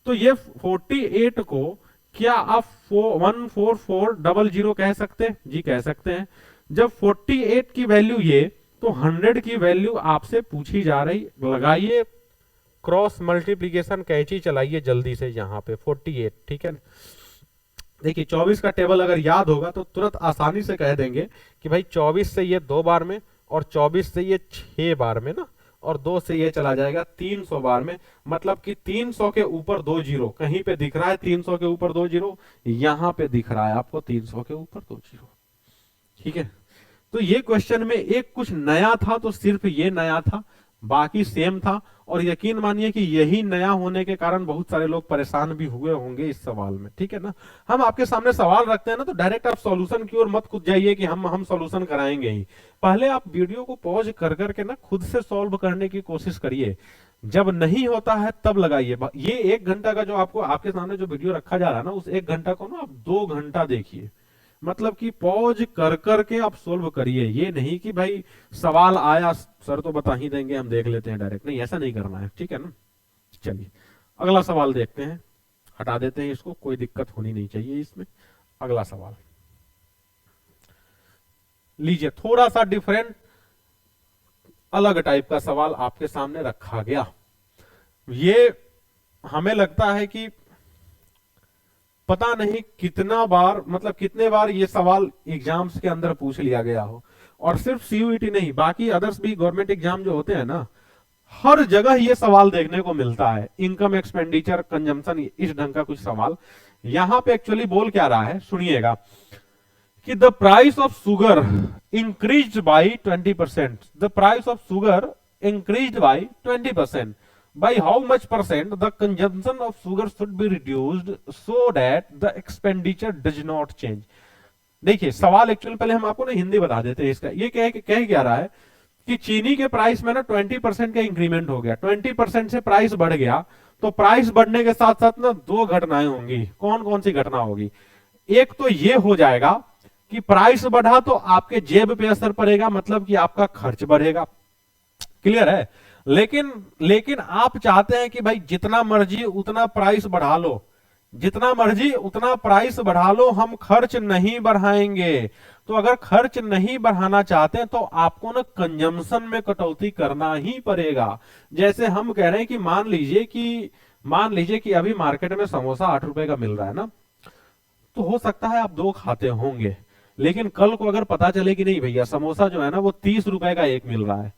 तो ये 48 को क्या आप 14400 कह सकते हैं? जी कह सकते हैं। जब 48 की वैल्यू ये, तो 100 की वैल्यू आपसे पूछी जा रही, लगाइए क्रॉस मल्टीप्लीकेशन कैंची चलाइए जल्दी से यहां पे 48, ठीक है। देखिए 24 का टेबल अगर याद होगा तो तुरंत आसानी से कह देंगे कि भाई 24 से ये 2 बार में, और 24 से ये 6 बार में ना, और 2 से ये चला जाएगा 300 बार में। मतलब कि 300 के ऊपर 2 जीरो, कहीं पे दिख रहा है 300 के ऊपर 2 जीरो, यहां पे दिख रहा है आपको 300 के ऊपर 2 जीरो, ठीक है। तो ये क्वेश्चन में एक कुछ नया था, तो सिर्फ ये नया था, बाकी सेम था। और यकीन मानिए कि यही नया होने के कारण बहुत सारे लोग परेशान भी हुए होंगे इस सवाल में, ठीक है ना। हम आपके सामने सवाल रखते हैं ना, तो डायरेक्ट आप सॉल्यूशन की ओर मत कूद जाइए कि हम सॉल्यूशन कराएंगे ही। पहले आप वीडियो को पॉज कर करके ना खुद से सॉल्व करने की कोशिश करिए, जब नहीं होता है तब लगाइए। ये 1 घंटा का जो आपको आपके सामने जो वीडियो रखा जा रहा है ना, उस 1 घंटा को ना आप 2 घंटा देखिए। मतलब कि पॉज कर करके आप सोल्व करिए, ये नहीं कि भाई सवाल आया सर तो बता ही देंगे हम देख लेते हैं डायरेक्ट, नहीं ऐसा नहीं करना है, ठीक है ना। चलिए अगला सवाल देखते हैं, हटा देते हैं इसको, कोई दिक्कत होनी नहीं चाहिए इसमें। अगला सवाल लीजिए, थोड़ा सा डिफरेंट अलग टाइप का सवाल आपके सामने रखा गया। ये हमें लगता है कि पता नहीं कितना बार, मतलब कितने बार ये सवाल एग्जाम्स के अंदर पूछ लिया गया हो। और सिर्फ सीयूईटी नहीं, बाकी अदर्स भी गवर्नमेंट एग्जाम जो होते हैं ना, हर जगह ये सवाल देखने को मिलता है। इनकम, एक्सपेंडिचर, कंजम्पशन, इस ढंग का कुछ सवाल। यहां पे एक्चुअली बोल क्या रहा है, सुनिएगा कि the price of sugar increased by 20%, the price of sugar increased by 20%, by how much percent the consumption of sugar should be reduced so that the expenditure does not change। देखिए सवाल actually पहले हम आपको ना हिंदी बता देते हैं इसका। ये कह क्या रहा है कि चीनी के प्राइस में ना 20% का इंक्रीमेंट हो गया, 20% से प्राइस बढ़ गया, तो प्राइस बढ़ने के साथ साथ ना 2 घटनाएं होंगी। कौन कौन सी घटना होगी? एक तो ये हो जाएगा कि प्राइस बढ़ा तो आपके जेब पे असर पड़ेगा, मतलब कि आपका खर्च बढ़ेगा, क्लियर है। लेकिन आप चाहते हैं कि भाई जितना मर्जी उतना प्राइस बढ़ा लो, जितना मर्जी उतना प्राइस बढ़ा लो, हम खर्च नहीं बढ़ाएंगे। तो अगर खर्च नहीं बढ़ाना चाहते हैं तो आपको ना कंजम्पशन में कटौती करना ही पड़ेगा। जैसे हम कह रहे हैं कि मान लीजिए कि अभी मार्केट में समोसा 8 रुपए का मिल रहा है ना, तो हो सकता है आप 2 खाते होंगे, लेकिन कल को अगर पता चले कि नहीं भैया समोसा जो है ना वो 30 रुपए का एक मिल रहा है,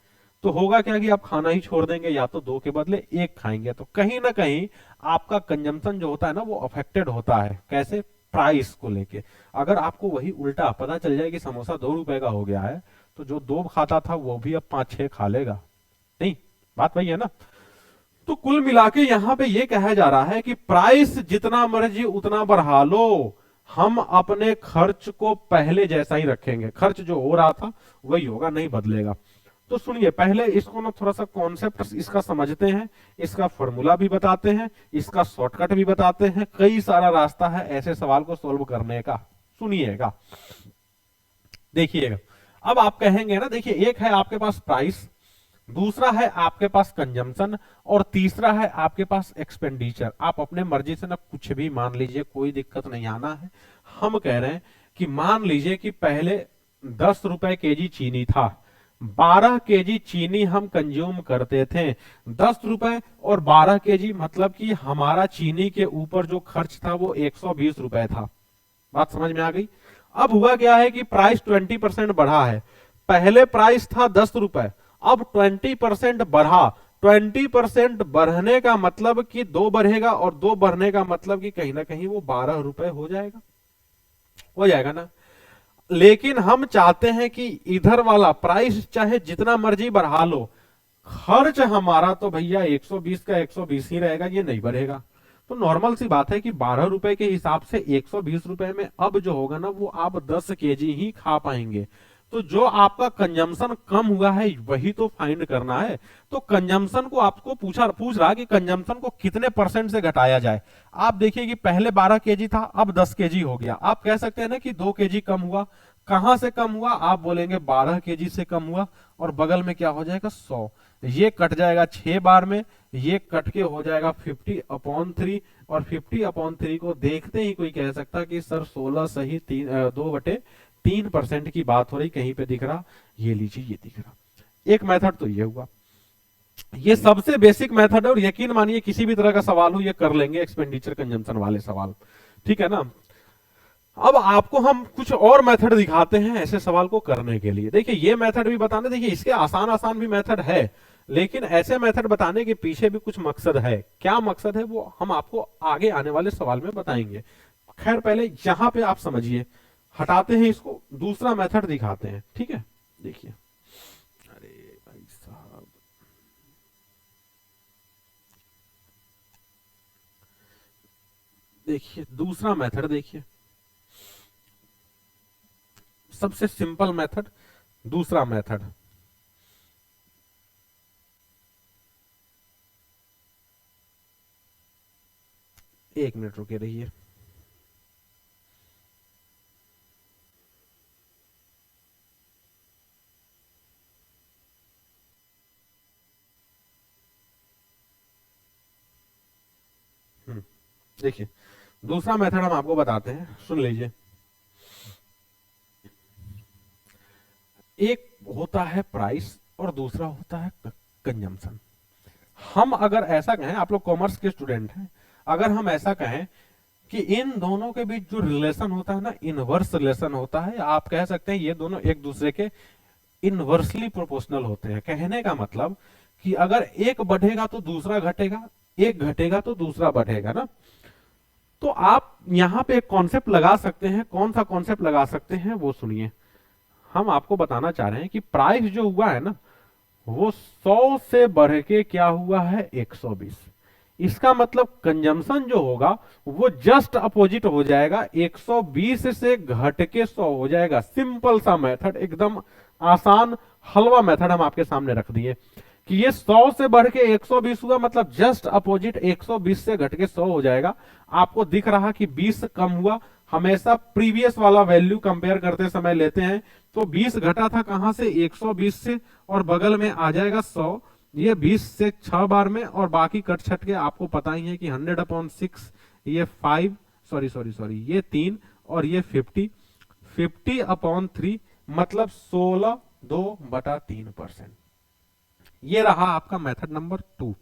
तो होगा क्या कि आप खाना ही छोड़ देंगे, या तो 2 के बदले 1 खाएंगे। तो कहीं ना कहीं आपका कंजम्पशन जो होता है ना वो अफेक्टेड होता है। कैसे? प्राइस को लेके। अगर आपको वही उल्टा पता चल जाए कि समोसा 2 रुपए का हो गया है, तो जो 2 खाता था वो भी अब 5-6 खा लेगा। नहीं, बात वही है ना। तो कुल मिला के यहाँ पे ये कहा जा रहा है कि प्राइस जितना मर्जी उतना बढ़ा लो, हम अपने खर्च को पहले जैसा ही रखेंगे। खर्च जो हो रहा था वही होगा, नहीं बदलेगा। तो सुनिए, पहले इसको ना थोड़ा सा कॉन्सेप्ट इसका समझते हैं, इसका फॉर्मूला भी बताते हैं, इसका शॉर्टकट भी बताते हैं। कई सारा रास्ता है ऐसे सवाल को सॉल्व करने का। सुनिएगा, देखिएगा। अब आप कहेंगे ना, देखिए, एक है आपके पास प्राइस, दूसरा है आपके पास कंजम्पशन, और तीसरा है आपके पास एक्सपेंडिचर। आप अपने मर्जी से ना कुछ भी मान लीजिए, कोई दिक्कत नहीं आना है। हम कह रहे हैं कि मान लीजिए कि पहले 10 रुपए केजी चीनी था, 12 केजी चीनी हम कंज्यूम करते थे। 10 रुपए और 12 केजी मतलब कि हमारा चीनी के ऊपर जो खर्च था वो 120 रुपए था। बात समझ में आ गई? अब हुआ क्या है कि प्राइस 20% बढ़ा है। पहले प्राइस था 10 रुपए, अब 20% बढ़ा। 20% बढ़ने का मतलब कि 2 बढ़ेगा, और 2 बढ़ने का मतलब कि कहीं ना कहीं वो 12 रुपए हो जाएगा। हो जाएगा ना। लेकिन हम चाहते हैं कि इधर वाला प्राइस चाहे जितना मर्जी बढ़ा लो, खर्च हमारा तो भैया 120 का 120 ही रहेगा, ये नहीं बढ़ेगा। तो नॉर्मल सी बात है कि 12 रुपए के हिसाब से 120 रुपए में अब जो होगा ना वो आप 10 केजी ही खा पाएंगे। तो जो आपका कंजम्पशन कम हुआ है वही तो फाइंड करना है। तो कंजम्पशन को आपको पूछ रहा कि कंजम्पशन को कितने परसेंट से घटाया जाए। आप देखिए कि पहले 12 केजी था, अब 10 केजी हो गया। आप कह सकते हैं ना कि 2 केजी कम हुआ। कहां से कम हुआ? आप बोलेंगे 12 केजी से कम हुआ, और बगल में क्या हो जाएगा? 100। ये कट जाएगा 6 बार में, ये कट के हो जाएगा 50/3, और 50/3 को देखते ही कोई कह सकता कि सर 16 सही 2/3% की बात हो रही, कहीं पे दिख रहा? ये लीजिए, ये दिख रहा। एक मेथड तो ये हुआ, ये सबसे बेसिक मेथड है, और यकीन मानिए किसी भी तरह का सवाल हो ये कर लेंगे, एक्सपेंडिचर कंजम्पशन वाले सवाल। ठीक है ना। अब आपको हम कुछ और मेथड दिखाते हैं ऐसे सवाल को करने के लिए। देखिए, ये मेथड भी बताने, देखिए इसके आसान आसान भी मेथड है, लेकिन ऐसे मेथड बताने के पीछे भी कुछ मकसद है। क्या मकसद है वो हम आपको आगे आने वाले सवाल में बताएंगे। खैर, पहले यहां पे आप समझिए, हटाते हैं इसको, दूसरा मेथड दिखाते हैं। ठीक है, देखिए। अरे भाई साहब, देखिए दूसरा मेथड, देखिए सबसे सिंपल मेथड, दूसरा मेथड। एक मिनट रुके रहिए। देखिए, दूसरा मेथड हम आपको बताते हैं, सुन लीजिए। एक होता है प्राइस और दूसरा होता है कंजम्पशन। हम अगर ऐसा कहें, आप लोग कॉमर्स के स्टूडेंट हैं, अगर हम ऐसा कहें कि इन दोनों के बीच जो रिलेशन होता है ना, इनवर्स रिलेशन होता है, आप कह सकते हैं ये दोनों एक दूसरे के इनवर्सली प्रोपोर्शनल होते हैं। कहने का मतलब कि अगर एक बढ़ेगा तो दूसरा घटेगा, एक घटेगा तो दूसरा बढ़ेगा ना। तो आप यहां पे एक कॉन्सेप्ट लगा सकते हैं। कौन सा कॉन्सेप्ट लगा सकते हैं वो सुनिए। हम आपको बताना चाह रहे हैं कि प्राइस जो हुआ है ना वो 100 से बढ़ के क्या हुआ है? 120। इसका मतलब कंजम्पशन जो होगा वो जस्ट अपोजिट हो जाएगा, 120 से घट के 100 हो जाएगा। सिंपल सा मेथड, एकदम आसान हलवा मेथड हम आपके सामने रख दिए कि ये 100 से बढ़ के 120 हुआ, मतलब जस्ट अपोजिट 120 से घट के 100 हो जाएगा। आपको दिख रहा कि 20 कम हुआ। हमेशा प्रीवियस वाला वैल्यू कंपेयर करते समय लेते हैं, तो 20 घटा था कहां से? 120 से, और बगल में आ जाएगा 100। ये 20 से 6 बार में, और बाकी कट छट के आपको पता ही है कि 100/6, ये 5, सॉरी ये 3, और ये 50/3, मतलब 16/2/3%। ये रहा आपका मेथड नंबर 2।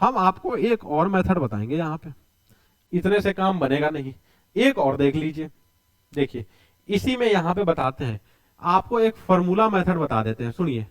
हम आपको एक और मेथड बताएंगे। यहां पे इतने से काम बनेगा नहीं, एक और देख लीजिए। देखिए, इसी में यहां पे बताते हैं आपको, एक फॉर्मूला मेथड बता देते हैं। सुनिए,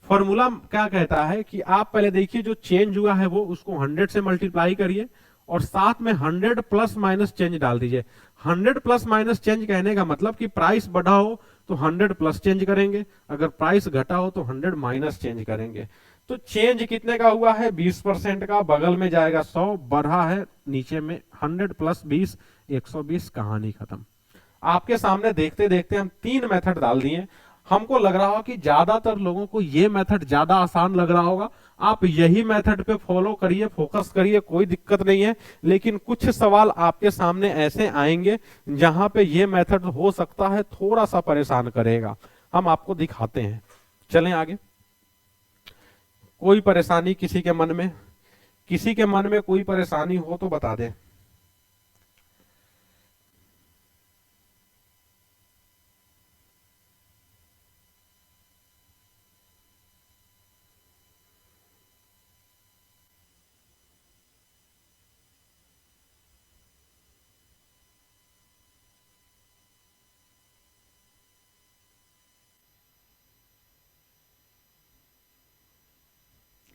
फॉर्मूला क्या कहता है कि आप पहले देखिए जो चेंज हुआ है वो उसको 100 से मल्टीप्लाई करिए और साथ में 100 प्लस माइनस चेंज डाल दीजिए। 100 प्लस माइनस चेंज कहने का मतलब कि प्राइस बढ़ा हो तो 100 प्लस चेंज करेंगे, अगर प्राइस घटा हो तो 100 माइनस चेंज करेंगे। तो चेंज कितने का हुआ है 20% का, बगल में जाएगा 100, बढ़ा है नीचे में 100 प्लस 20 120, कहानी खत्म। आपके सामने देखते देखते हम 3 मेथड डाल दिए। हमको लग रहा हो कि ज्यादातर लोगों को ये मेथड ज्यादा आसान लग रहा होगा, आप यही मेथड पे फॉलो करिए, फोकस करिए, कोई दिक्कत नहीं है। लेकिन कुछ सवाल आपके सामने ऐसे आएंगे जहां पे ये मेथड हो सकता है थोड़ा सा परेशान करेगा, हम आपको दिखाते हैं। चलें आगे। कोई परेशानी किसी के मन में, किसी के मन में कोई परेशानी हो तो बता दे।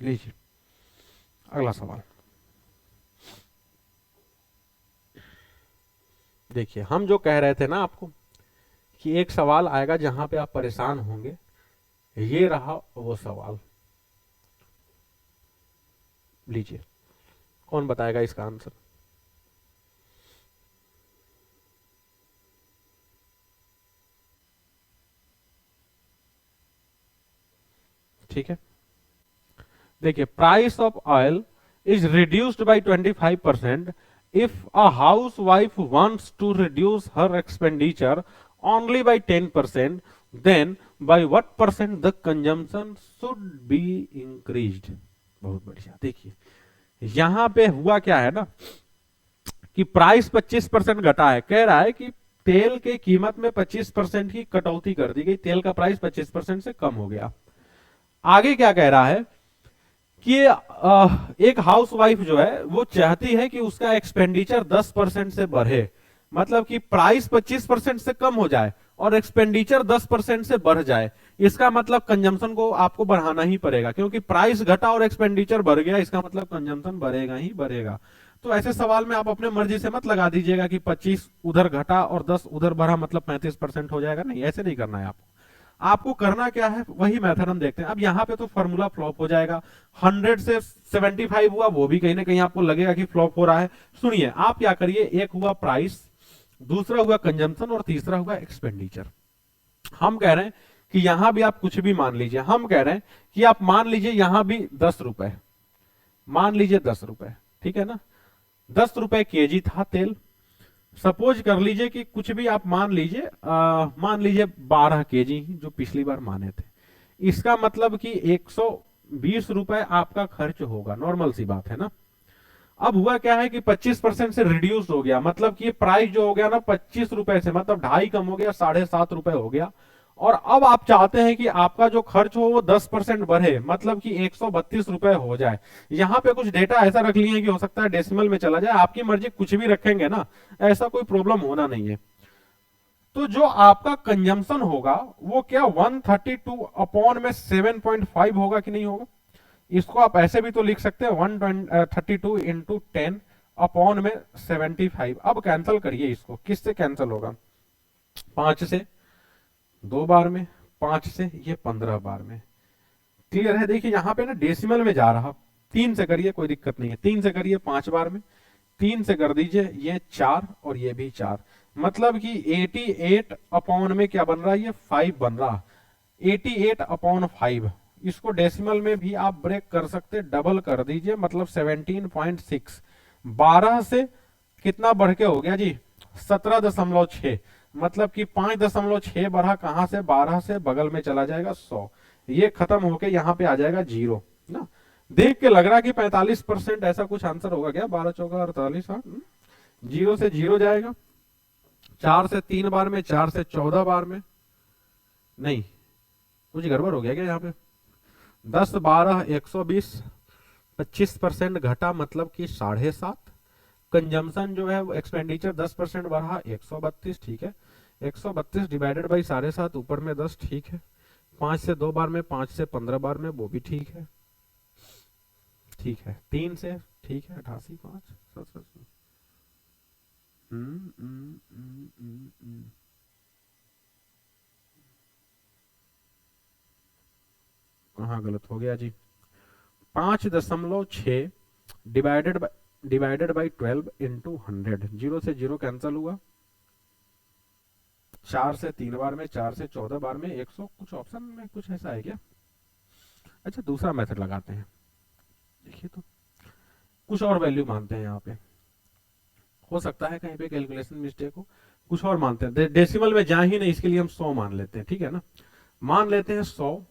लीजिए अगला सवाल। देखिए हम जो कह रहे थे ना आपको कि एक सवाल आएगा जहां पे आप परेशान होंगे, ये रहा वो सवाल। लीजिए कौन बताएगा इसका आंसर। ठीक है, देखिए price of oil is reduced by 25% if a housewife wants to reduce her expenditure only by 10%, then by what percent the consumption should be increased. बहुत बढ़िया। देखिए यहां पे हुआ क्या है ना कि प्राइस 25% घटा है, कह रहा है कि तेल के कीमत में 25% की कटौती कर दी गई, तेल का प्राइस 25% से कम हो गया। आगे क्या कह रहा है कि एक हाउसवाइफ जो है वो चाहती है कि उसका एक्सपेंडिचर 10% से बढ़े, मतलब कि प्राइस 25% से कम हो जाए और एक्सपेंडिचर 10% से बढ़ जाए। इसका मतलब कंजम्पशन को आपको बढ़ाना ही पड़ेगा, क्योंकि प्राइस घटा और एक्सपेंडिचर बढ़ गया, इसका मतलब कंजम्पशन बढ़ेगा ही बढ़ेगा। तो ऐसे सवाल में आप अपने मर्जी से मत लगा दीजिएगा कि 25 उधर घटा और 10 उधर बढ़ा मतलब 35% हो जाएगा, नहीं, ऐसे नहीं करना है आपको। आपको करना क्या है वही मेथड हम देखते हैं। अब यहाँ पे तो फॉर्मूला फ्लॉप हो जाएगा, 100 से 75 हुआ वो भी कहीं ना कहीं आपको लगेगा कि फ्लॉप हो रहा है। सुनिए आप क्या करिए, एक हुआ प्राइस, दूसरा हुआ कंजम्पशन और तीसरा हुआ एक्सपेंडिचर। हम कह रहे हैं कि यहां भी आप कुछ भी मान लीजिए, हम कह रहे हैं कि आप मान लीजिए यहां भी 10 रुपए, मान लीजिए 10 रुपए, ठीक है ना, 10 रुपए केजी था तेल। सपोज कर लीजिए कि कुछ भी आप मान लीजिए, मान लीजिए 12 केजी जो पिछली बार माने थे, इसका मतलब कि 120 रुपए आपका खर्च होगा, नॉर्मल सी बात है ना। अब हुआ क्या है कि 25% से रिड्यूस हो गया, मतलब कि प्राइस जो हो गया ना 25 रुपए से, मतलब 2.5 कम हो गया, 7.5 रुपए हो गया। और अब आप चाहते हैं कि आपका जो खर्च हो वो 10% बढ़े, मतलब कि 132 रुपए हो जाए। यहां पे कुछ डेटा ऐसा रख लिए कि हो सकता है डेसिमल में चला जाए, आपकी मर्जी, कुछ भी रखेंगे ना, ऐसा कोई प्रॉब्लम होना नहीं है। तो जो आपका कंजम्पशन होगा वो क्या 132 अपॉन में 7.5 होगा कि नहीं होगा। इसको आप ऐसे भी तो लिख सकते हैं 132 इंटू 10 अपॉन में 75। अब कैंसिल करिए इसको, किससे कैंसिल होगा, 5 से 2 बार में, 5 से ये 15 बार में। क्लियर है। देखिए यहां पे ना डेसिमल में जा रहा, 3 से करिए कोई दिक्कत नहीं है, 3 से करिए 5 बार में, 3 से कर दीजिए ये 4 और ये भी 4, मतलब कि 88 अपॉन में क्या बन रहा है, ये 5 बन रहा, 88 अपॉन 5। इसको डेसिमल में भी आप ब्रेक कर सकते, डबल कर दीजिए, मतलब 17.6। 12 से कितना बढ़ के हो गया जी 17.6, मतलब कि 5.6 बढ़ा, कहां से 12 से, बगल में चला जाएगा 100, ये खत्म होके यहाँ पे आ जाएगा 0 ना। देख के लग रहा है कि 45% ऐसा कुछ आंसर होगा क्या, 12 चौका 48, हाँ 0 से 0 जाएगा, 4 से 3 बार में, 4 से 14 बार में, नहीं कुछ गड़बड़ हो गया क्या यहाँ पे, 10 12 120, 25% घटा मतलब कि 7.5। कंजम्पशन जो है वो एक्सपेंडिचर 10% बढ़ा 132, ठीक है, 132 डिवाइडेड बाई 7.5, ऊपर में 10, ठीक है, 5 से 2 बार में, 5 से 15 बार में, वो भी ठीक है। ठीक है, 3 से ठीक है, 88 5 कहाँ गलत हो गया जी? 5.6 डिवाइडेड बाई 12 इंटू 100। 0 से 0 कैंसिल हुआ, 4 से 3 बार में, 4 से 14 बार में, 100 कुछ ऑप्शन में कुछ ऐसा है क्या? अच्छा, दूसरा मेथड लगाते हैं। देखिए तो कुछ और वैल्यू मानते हैं यहाँ पे, हो सकता है कहीं पे कैलकुलेशन मिस्टेक हो, कुछ और मानते हैं। डेसिमल में जा ही नहीं, इसके लिए हम 100 मान लेते हैं, ठीक है ना? मान लेते हैं 100।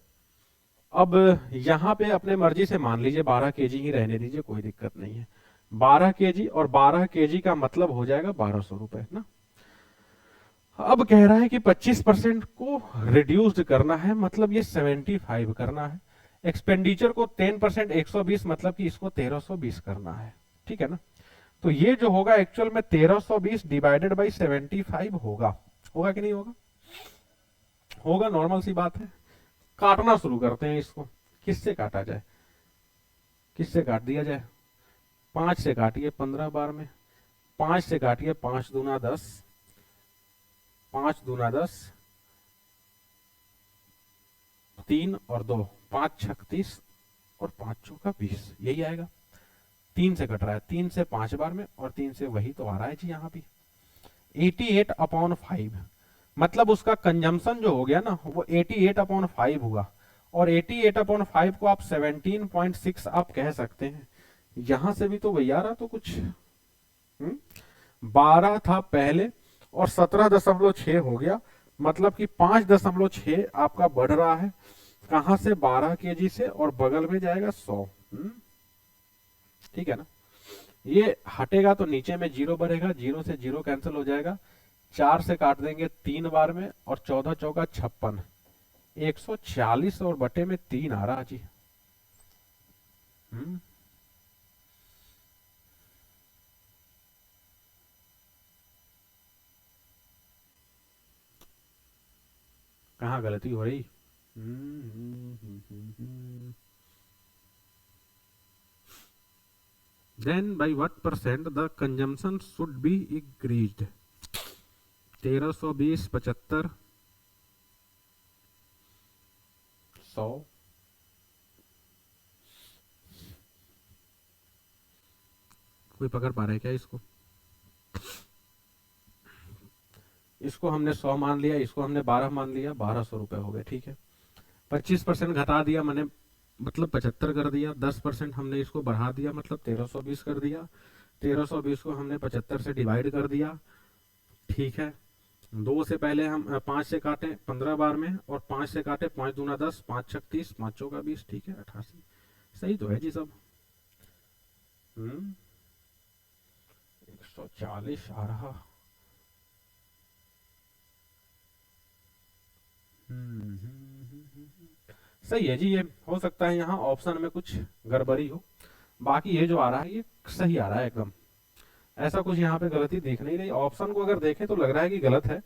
अब यहाँ पे अपने मर्जी से मान लीजिए 12 केजी ही रहने दीजिए, कोई दिक्कत नहीं है। 12 केजी, और 12 केजी का मतलब हो जाएगा 1200 रुपए ना। अब कह रहा है कि 25% को रिड्यूस्ड करना है, मतलब ये 75 करना है। एक्सपेंडिचर को 10%, 120, मतलब कि इसको 1320 करना है, ठीक है ना? तो ये जो होगा एक्चुअल में 1320 डिवाइडेड बाई 75 होगा। होगा कि नहीं होगा? होगा, नॉर्मल सी बात है। काटना शुरू करते हैं इसको। किससे काटा जाए? किससे काट दिया जाए? 5 से काटिए 15 बार में, 5 से काटिए 5 दूना 10, 5 दूना 10, 3 और 2 5 36, और 5 चौका 20, यही आएगा। 3 से कट रहा है, 3 से 5 बार में, और 3 से वही तो आ रहा है जी यहाँ भी। 88/5, मतलब उसका कंजम्पशन जो हो गया ना, वो 88/5 हुआ। और 88/5 को आप 17.6 आप कह सकते हैं। यहां से भी तो वही आ रहा, तो कुछ 12 था पहले, और 17.6 हो गया, मतलब कि 5.6 आपका बढ़ रहा है। कहां से? 12 केजी से, और बगल में जाएगा 100। ठीक है ना? ये हटेगा तो नीचे में 0 बढ़ेगा, 0 से 0 कैंसिल हो जाएगा। 4 से काट देंगे 3 बार में, और 14 चौका 56, 140 और बटे में 3 आ रहा जी। कहाँ गलती हो रही? Then by what percent the consumption should be increased? 1320, 75, 100। कोई पकड़ पा रहा है क्या इसको? इसको हमने 100 मान लिया, इसको हमने 12 मान लिया, 1200 रुपए हो गए, ठीक है। 25% घटा दिया मैंने, मतलब 75 कर दिया। 10% हमने इसको बढ़ा दिया, मतलब 1320 कर दिया। 1320 को हमने 75 से डिवाइड कर दिया, ठीक है। 2 से पहले हम 5 से काटे 15 बार में, और 5 से काटे 5 दूना 10, 5 36, 5 चौका 20, ठीक है, 88। सही तो है जी सब। 140 आ रहा। सही है जी। ये हो सकता है यहाँ ऑप्शन में कुछ गड़बड़ी हो, बाकी ये जो आ रहा है ये सही आ रहा है एकदम। ऐसा कुछ यहाँ पे गलती दिख नहीं रही। ऑप्शन को अगर देखें तो लग रहा है कि गलत है,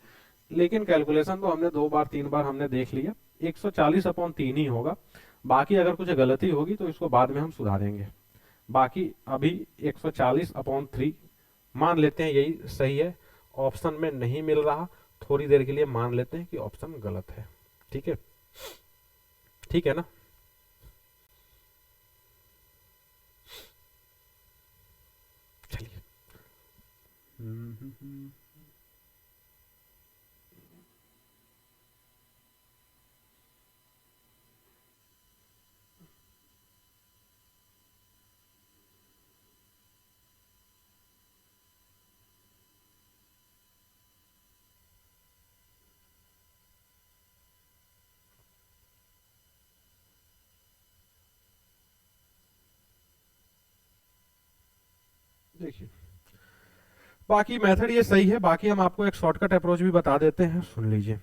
लेकिन कैलकुलेशन तो हमने 2 बार 3 बार हमने देख लिया। 140/3 ही होगा। बाकी अगर कुछ गलती होगी तो इसको बाद में हम सुधारेंगे। बाकी अभी 140/3 मान लेते हैं यही सही है। ऑप्शन में नहीं मिल रहा, थोड़ी देर के लिए मान लेते हैं कि ऑप्शन गलत है। ठीक है, ठीक है ना? चलिए। देखिए, बाकी मेथड ये सही है। बाकी हम आपको एक शॉर्टकट अप्रोच भी बता देते हैं, सुन लीजिए।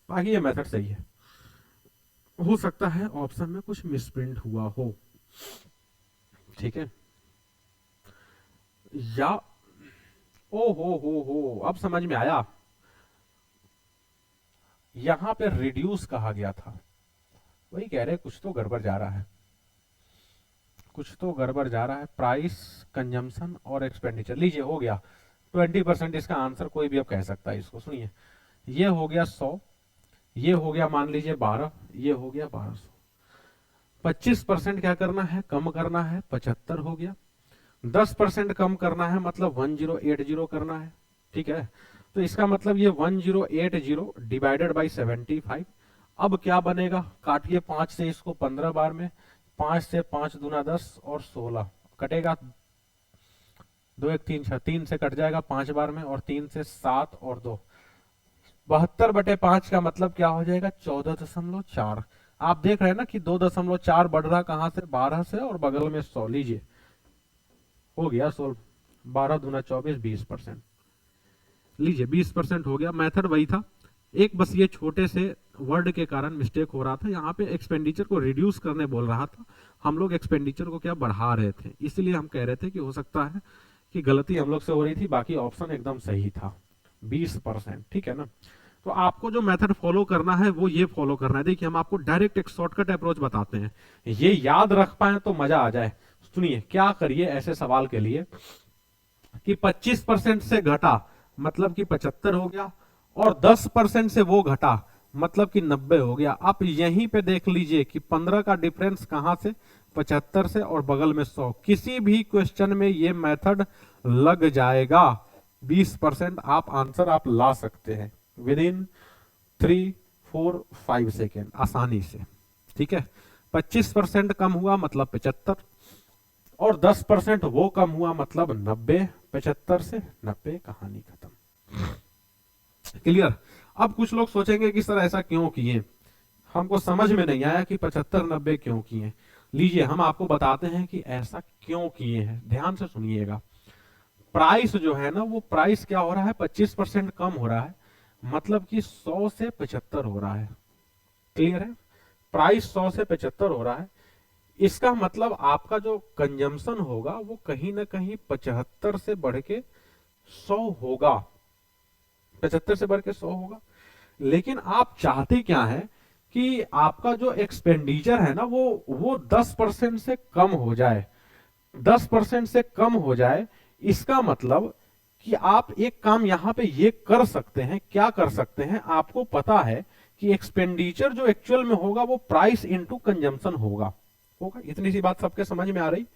बाकी ये मेथड सही है। हो सकता है ऑप्शन में कुछ मिसप्रिंट हुआ हो, ठीक है, या ओ हो, अब समझ में आया। यहां पे रिड्यूस कहा गया था, वही कह रहे कुछ तो गड़बड़ जा रहा है, कुछ तो गड़बड़ जा रहा है। प्राइस, कंजम्पशन और एक्सपेंडिचर, लीजिए हो गया 20%, इसका आंसर कोई भी अब कह सकता है इसको। सुनिए, ये हो गया 100, ये हो गया मान लीजिए 12, ये हो गया 1200। 25% क्या करना है, कम करना है, 75 हो गया। 10% कम करना है मतलब 1080 करना है, ठीक है। तो इसका मतलब ये 1080 डिवाइडेड बाई 75। अब क्या बनेगा, काटिए 5 से इसको 15 बार में, 5 से 5 दूना 10 और 16 कटेगा, 2 1 3 6, 3 से कट जाएगा 5 बार में, और 3 से 7 और 2 72/5 का मतलब क्या हो जाएगा, 14.4। आप देख रहे हैं ना कि 2.4 बढ़ रहा कहां से, 12 से, और बगल में 100। लीजिए हो गया सोल्व, 12 दूना 24, 20%। लीजिए 20% हो गया। मेथड वही था, एक बस ये छोटे से वर्ड के कारण मिस्टेक हो रहा था। यहाँ पे एक्सपेंडिचर को रिड्यूस करने बोल रहा था, हम लोग एक्सपेंडिचर को क्या बढ़ा रहे थे, इसलिए हम कह रहे थे कि हो सकता है कि गलती हम लोग से हो रही थी, बाकी ऑप्शन एकदम सही था 20%, ठीक है ना। तो आपको जो मेथड फॉलो करना है वो ये फॉलो करना है। देखिए हम आपको डायरेक्ट एक शॉर्टकट अप्रोच बताते हैं, ये याद रख पाए तो मजा आ जाए। सुनिए क्या करिए ऐसे सवाल के लिए कि 25% से घटा मतलब कि 75 हो गया, और 10% से वो घटा मतलब कि 90 हो गया। आप यहीं पे देख लीजिए कि 15 का डिफरेंस कहां से, 75 से, और बगल में 100। किसी भी क्वेश्चन में ये मेथड लग जाएगा। 20% आप आंसर आप ला सकते हैं विद इन 3 4 5 सेकेंड आसानी से, ठीक है। 25% कम हुआ मतलब 75, और 10% वो कम हुआ मतलब 90। 75 से 90, कहानी खत्म। क्लियर। अब कुछ लोग सोचेंगे कि सर ऐसा क्यों किए, हमको समझ में नहीं आया कि 75 90 क्यों किए। लीजिए हम आपको बताते हैं कि ऐसा क्यों किए हैं, ध्यान से सुनिएगा। प्राइस जो है ना, वो प्राइस क्या हो रहा है, 25% कम हो रहा है, मतलब कि 100 से 75 हो रहा है। क्लियर है, प्राइस 100 से 75 हो रहा है। इसका मतलब आपका जो कंजम्पशन होगा वो कहीं ना कहीं 75 से बढ़ के 100 होगा, 75 से बढ़ के 100 होगा। लेकिन आप चाहते क्या है कि आपका जो एक्सपेंडिचर है ना वो 10% से कम हो जाए, 10% से कम हो जाए। इसका मतलब कि आप एक काम यहां पे ये कर सकते हैं, क्या कर सकते हैं, आपको पता है कि एक्सपेंडिचर जो एक्चुअल में होगा वो प्राइस इनटू कंजम्पशन होगा। इतनी सी बात सबके समझ में आ रही।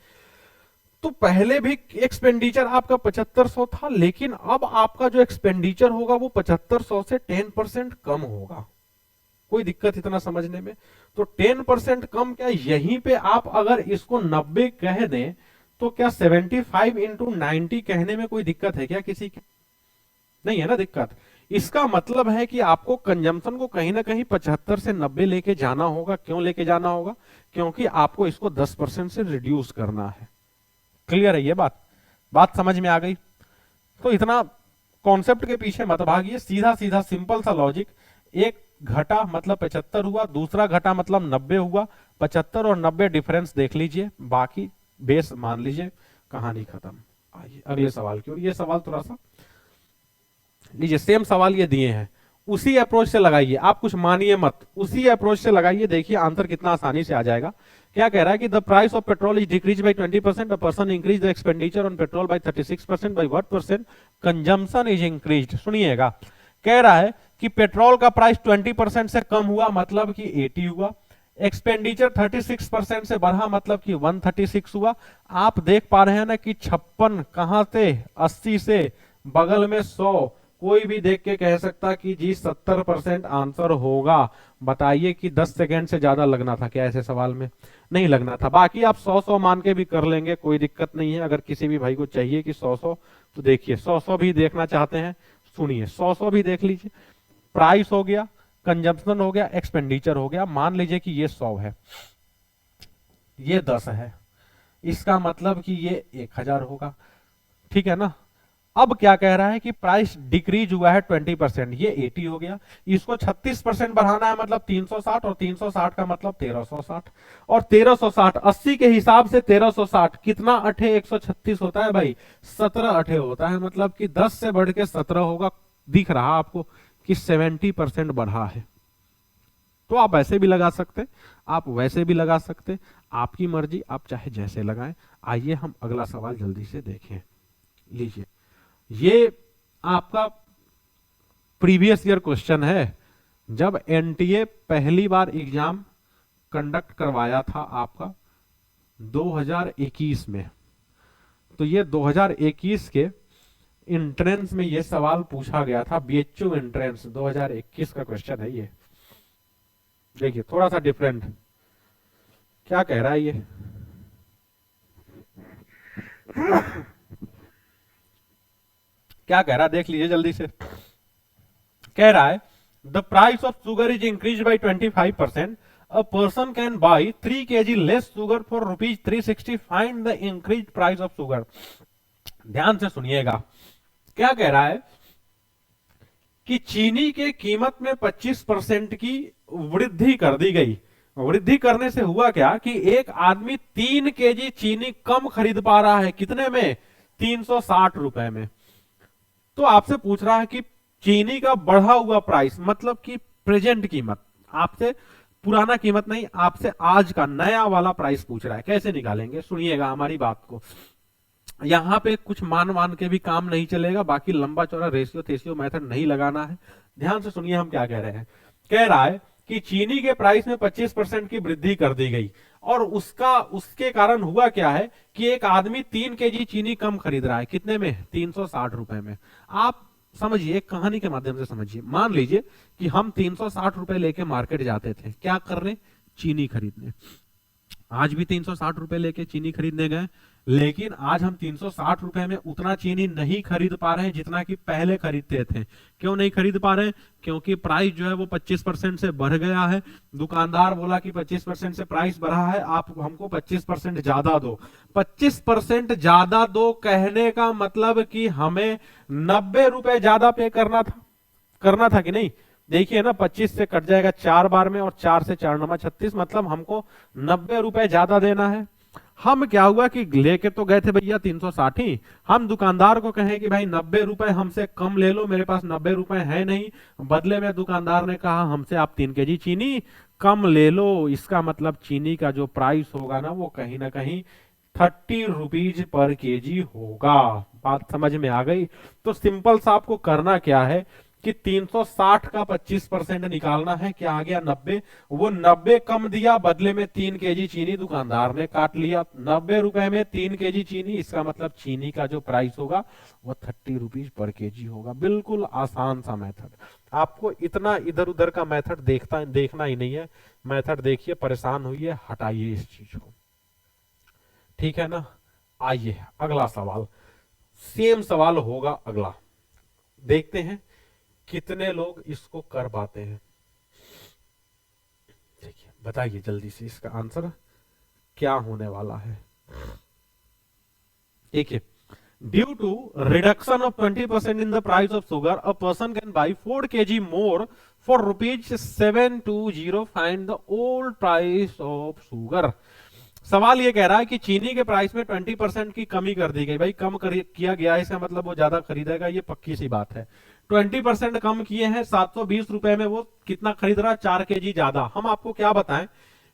तो पहले भी एक्सपेंडिचर आपका 7500 था, लेकिन अब आपका जो एक्सपेंडिचर होगा वो 7500 से 10% कम होगा। कोई दिक्कत इतना समझने में? तो 10% कम क्या, यहीं पे आप अगर इसको 90 कह दें तो क्या 75 इंटू 90 कहने में कोई दिक्कत है क्या किसी की? नहीं है ना दिक्कत। इसका मतलब है कि आपको कंजम्पशन को कहीं ना कहीं 75 से 90 लेके जाना होगा। क्यों लेके जाना होगा? क्योंकि आपको इसको 10% से रिड्यूस करना है। क्लियर है ये बात? बात समझ में आ गई? तो इतना कॉन्सेप्ट के पीछे मत भागिए, सीधा सीधा सिंपल सा लॉजिक। एक घटा मतलब 75 हुआ, दूसरा घटा मतलब 90 हुआ। 75 और 90 डिफरेंस देख लीजिए, बाकी बेस मान लीजिए, कहानी खत्म। आइए अगले सवाल की ओर। ये सवाल थोड़ा सा लीजिए, सेम सवाल ये दिए हैं, उसी अप्रोच से लगाइए, आप कुछ मानिए मत, उसी अप्रोच से लगाइए, देखिए आंसर कितना आसानी से आ जाएगा। क्या कह रहा है कि the price of petrol is decrease by 20%, a person increase the expenditure on petrol by 36%, by what percent consumption is increased. सुनिएगा, कह रहा है कि पेट्रोल का प्राइस 20% से कम हुआ मतलब कि 80 हुआ, एक्सपेंडिचर 36% से बढ़ा मतलब कि 136 हुआ। आप देख पा रहे हैं ना कि 56 कहां से, 80 से, बगल में 100। कोई भी देख के कह सकता कि जी 70% आंसर होगा। बताइए कि 10 सेकेंड से ज्यादा लगना था क्या ऐसे सवाल में? नहीं लगना था। बाकी आप 100 मान के भी कर लेंगे, कोई दिक्कत नहीं है। अगर किसी भी भाई को चाहिए कि 100 तो देखिए 100 भी देखना चाहते हैं, सुनिए 100 भी देख लीजिए। प्राइस हो गया, कंजम्पशन हो गया, एक्सपेंडिचर हो गया। मान लीजिए कि ये 100 है, ये 10 है, इसका मतलब कि ये 1000 होगा, ठीक है ना। अब क्या कह रहा है कि प्राइस डिक्रीज हुआ है 20%, ये 80 हो गया। इसको 36% बढ़ाना है मतलब 360, और 360 का मतलब 1360, और 1360 80 के हिसाब से 1360 कितना अठे 136 होता है भाई, 17 अठे होता है, मतलब कि 10 से बढ़ के 17 होगा। दिख रहा आपको कि 70% बढ़ा है। तो आप ऐसे भी लगा सकते, आप वैसे भी लगा सकते, आपकी मर्जी, आप चाहे जैसे लगाएं। आइए हम अगला सवाल जल्दी से देखें। लीजिए, ये आपका प्रीवियस ईयर क्वेश्चन है। जब एनटीए पहली बार एग्जाम कंडक्ट करवाया था आपका 2021 में, तो ये 2021 के एंट्रेंस में ये सवाल पूछा गया था। बीएचयू एंट्रेंस 2021 का क्वेश्चन है ये। देखिए थोड़ा सा डिफरेंट क्या कह रहा है ये। क्या कह रहा है देख लीजिए जल्दी से। कह रहा है the price of sugar is increase by 25%, a person can buy 3 kg less sugar for rupees 360, find the increased price of sugar। ध्यान से सुनिएगा, क्या कह रहा है कि चीनी के कीमत में 25% की वृद्धि कर दी गई। वृद्धि करने से हुआ क्या कि एक आदमी 3 केजी चीनी कम खरीद पा रहा है। कितने में? 360 रुपए में। तो आपसे पूछ रहा है कि चीनी का बढ़ा हुआ प्राइस, मतलब कि प्रेजेंट कीमत, आपसे पुराना कीमत नहीं, आपसे आज का नया वाला प्राइस पूछ रहा है। कैसे निकालेंगे? सुनिएगा हमारी बात को। यहां पे कुछ मान के भी काम नहीं चलेगा, बाकी लंबा चौड़ा रेशियो थेशियो मेथड नहीं लगाना है। ध्यान से सुनिए हम क्या कह रहे हैं। कह रहा है कि चीनी के प्राइस में 25% की वृद्धि कर दी गई, और उसके कारण हुआ क्या है कि एक आदमी 3 केजी चीनी कम खरीद रहा है। कितने में? 360 रुपए में। आप समझिए, एक कहानी के माध्यम से समझिए। मान लीजिए कि हम 360 रुपए लेके मार्केट जाते थे, क्या करने? चीनी खरीदने। आज भी 360 रुपए लेके चीनी खरीदने गए, लेकिन आज हम 360 रुपए में उतना चीनी नहीं खरीद पा रहे हैं जितना कि पहले खरीदते थे। क्यों नहीं खरीद पा रहे हैं? क्योंकि प्राइस जो है वो 25% से बढ़ गया है। दुकानदार बोला कि 25% से प्राइस बढ़ा है, आप हमको 25% ज्यादा दो। 25% ज्यादा दो कहने का मतलब कि हमें 90 रुपए ज्यादा पे करना था कि नहीं? देखिए ना, 25 से कट जाएगा 4 बार में, और 4 से 4 नमा 36, मतलब हमको 90 रुपए ज्यादा देना है। हम क्या हुआ कि लेके तो गए थे भैया 360 ही, हम दुकानदार को कहें कि भाई 90 रुपए हमसे कम ले लो, मेरे पास 90 रुपए है नहीं। बदले में दुकानदार ने कहा हमसे आप 3 केजी चीनी कम ले लो। इसका मतलब चीनी का जो प्राइस होगा ना वो कहीं ना कहीं 30 रुपीज पर केजी होगा। बात समझ में आ गई? तो सिंपल सा आपको करना क्या है कि 360 का 25% निकालना है। क्या आ गया? 90। वो 90 कम दिया, बदले में 3 केजी चीनी दुकानदार ने काट लिया। 90 रुपए में 3 केजी चीनी, इसका मतलब चीनी का जो प्राइस होगा वो 30 रुपीज पर केजी होगा। बिल्कुल आसान सा मेथड। आपको इतना इधर उधर का मेथड देखना ही नहीं है। मेथड देखिए, परेशान हुई, हटाइए इस चीज को। ठीक है ना? आइए अगला सवाल, सेम सवाल होगा अगला। देखते हैं कितने लोग इसको कर पाते हैं। देखिए, बताइए जल्दी से इसका आंसर क्या होने वाला है। देखिए, due to reduction of 20% in the price of sugar, a person can buy 4 kg more for ₹720। Find the old price of sugar. सवाल ये कह रहा है कि चीनी के प्राइस में 20% की कमी कर दी गई। भाई कम किया गया है, इसका मतलब वो ज्यादा खरीदेगा, ये पक्की सी बात है। 20% कम किए हैं, 720 रुपए में वो कितना खरीद रहा? 4 केजी ज्यादा। हम आपको क्या बताएं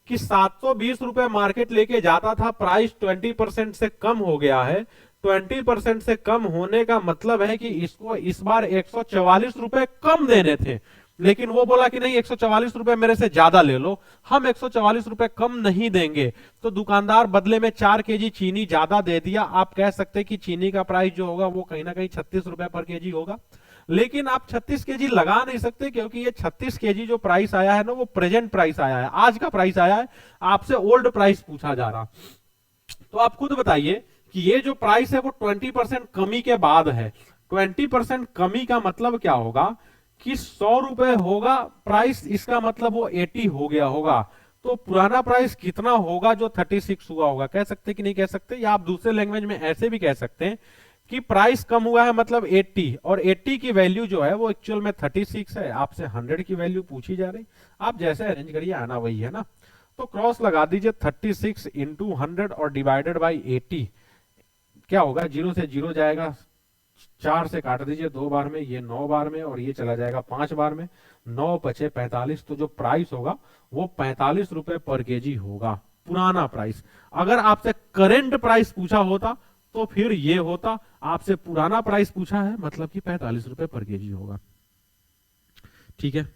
कि 720 रुपए मार्केट लेके जाता था, प्राइस 20% से कम हो गया है। 20% से कम होने का मतलब है कि इसको इस बार 144 रुपए कम देने थे, लेकिन वो बोला कि नहीं 144 रुपए मेरे से ज्यादा ले लो, हम 144 रुपए कम नहीं देंगे। तो दुकानदार बदले में 4 केजी चीनी ज्यादा दे दिया। आप कह सकते कि चीनी का प्राइस जो होगा वो कहीं ना कहीं 36 रुपए पर केजी होगा, लेकिन आप 36 केजी लगा नहीं सकते, क्योंकि ये 36 केजी जो प्राइस आया है ना वो प्रेजेंट प्राइस आया है, आज का प्राइस आया है। आपसे ओल्ड प्राइस पूछा जा रहा। तो आप खुद बताइए कि ये जो प्राइस है वो 20% कमी के बाद है। 20% कमी का मतलब क्या होगा कि 100 रुपए होगा प्राइस, इसका मतलब वो 80 हो गया होगा। तो पुराना प्राइस कितना होगा जो 36 हुआ होगा? कह सकते कि नहीं कह सकते? या आप दूसरे लैंग्वेज में ऐसे भी कह सकते हैं कि प्राइस कम हुआ है मतलब 80, और 80 की वैल्यू जो है वो एक्चुअल में 36 है। आपसे 100 की वैल्यू पूछी जा रही, आप जैसे अरेंज करिए आना वही है ना। तो क्रॉस लगा दीजिए, 36 इंटू 100 और डिवाइडेड बाई 80। क्या होगा? 0 से 0 जाएगा, 4 से काट दीजिए 2 बार में, ये 9 बार में, और ये चला जाएगा 5 बार में, 9 पचे 45। तो जो प्राइस होगा वो 45 रुपए पर केजी होगा, पुराना प्राइस। अगर आपसे करेंट प्राइस पूछा होता तो फिर ये होता, आपसे पुराना प्राइस पूछा है मतलब कि 45 रुपए पर केजी होगा। ठीक है,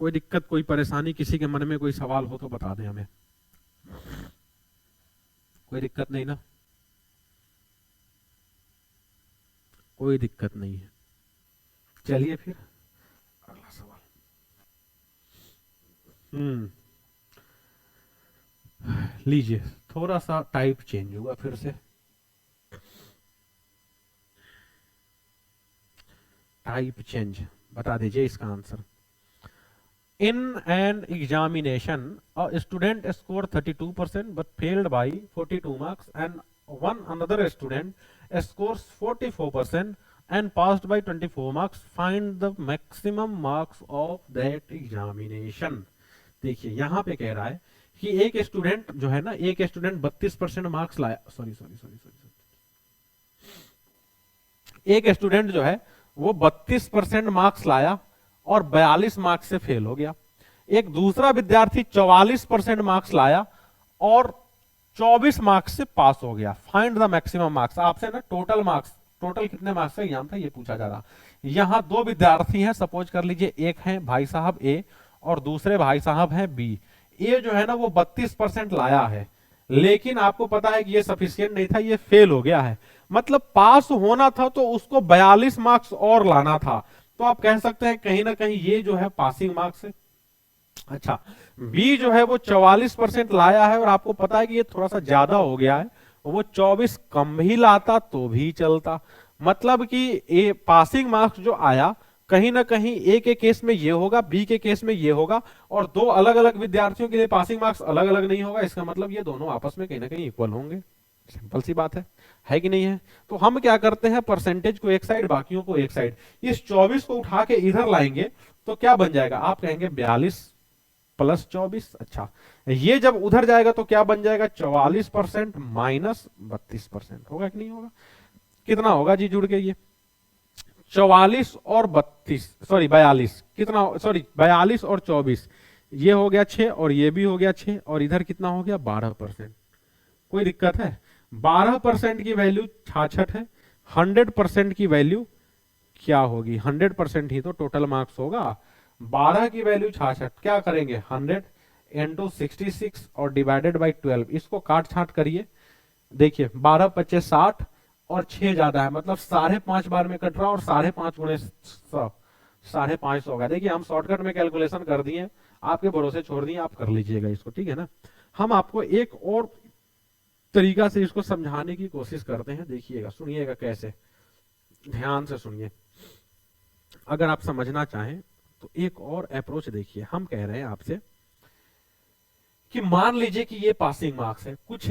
कोई दिक्कत, कोई परेशानी, किसी के मन में कोई सवाल हो तो बता दें हमें। कोई दिक्कत नहीं ना? कोई दिक्कत नहीं है। चलिए फिर अगला सवाल। लीजिए, थोड़ा सा टाइप चेंज हुआ फिर से। टाइप चेंज, बता दीजिए इसका answer. In an examination, a student scored 32% but failed by 42 marks, and one another student scores 44% and passed by 24 marks. Find the maximum marks of that examination. देखिए यहाँ पे कह रहा है कि एक स्टूडेंट जो है ना, एक स्टूडेंट 32% मार्क्स लाया, सॉरी, एक स्टूडेंट जो है वो 32% मार्क्स लाया और 42 मार्क्स से फेल हो गया। एक दूसरा विद्यार्थी 44% मार्क्स लाया और 24 मार्क्स से पास हो गया। Find the maximum marks. आपसे ना टोटल मार्क्स, टोटल कितने मार्क्स का एग्जाम था ये पूछा जा रहा। यहाँ दो विद्यार्थी हैं, सपोज कर लीजिए, एक है भाई साहब ए और दूसरे भाई साहब हैं बी। ए जो है ना वो 32% लाया है, लेकिन आपको पता है कि ये सफिशिएंट नहीं था, ये फेल हो गया है। मतलब पास होना था तो उसको 42 मार्क्स और लाना था। तो आप कह सकते हैं कहीं ना कहीं ये जो है पासिंग मार्क्स है। अच्छा, बी जो है वो 44% लाया है और आपको पता है कि ये थोड़ा सा ज्यादा हो गया है, वो 24 कम भी लाता तो भी चलता। मतलब कि ए पासिंग मार्क्स जो आया कहीं ना कहीं ए के केस में ये होगा, बी के केस में ये होगा, और दो अलग अलग विद्यार्थियों के लिए पासिंग मार्क्स अलग अलग नहीं होगा। इसका मतलब ये दोनों आपस में कहीं ना कहीं इक्वल होंगे। सिंपल सी बात है कि नहीं है? तो हम क्या करते हैं, परसेंटेज को एक साइड, बाकियों को एक साइड। इस 24 को उठा के इधर लाएंगे तो क्या बन जाएगा, आप कहेंगे 42 प्लस 24। अच्छा, ये जब उधर जाएगा तो क्या बन जाएगा, 44% माइनस 32% होगा कि नहीं होगा? कितना होगा जी जुड़ के, ये 44 और 32, सॉरी 42, कितना, सॉरी 42 और 24, ये हो गया 6 और ये भी हो गया 6, और इधर कितना हो गया 12%। कोई दिक्कत है? 12% की वैल्यू 66 है, 100% की वैल्यू क्या होगी, 100% ही तो टोटल मार्क्स होगा। 12 की वैल्यू 66, क्या करेंगे 100 इंटू 66 और डिवाइडेड बाई 12। इसको काट छांट करिए, देखिए 12 पच्चे 60 और 6 ज्यादा है, मतलब 5.5 बार में कट रहा, और 5.5 गुणे 100, 5.5 होगा। देखिए हम शॉर्टकट में कैलकुलेशन कर दिए, आपके भरोसे छोड़ दिए, आप कर लीजिएगा इसको, ठीक है ना। हम आपको एक और तरीका से इसको समझाने की कोशिश करते हैं, देखिएगा, सुनिएगा कैसे, ध्यान से सुनिए। अगर आप समझना चाहें तो एक और अप्रोच देखिए। हम कह रहे हैं आपसे कि मान लीजिए कि ये पासिंग मार्क्स है, कुछ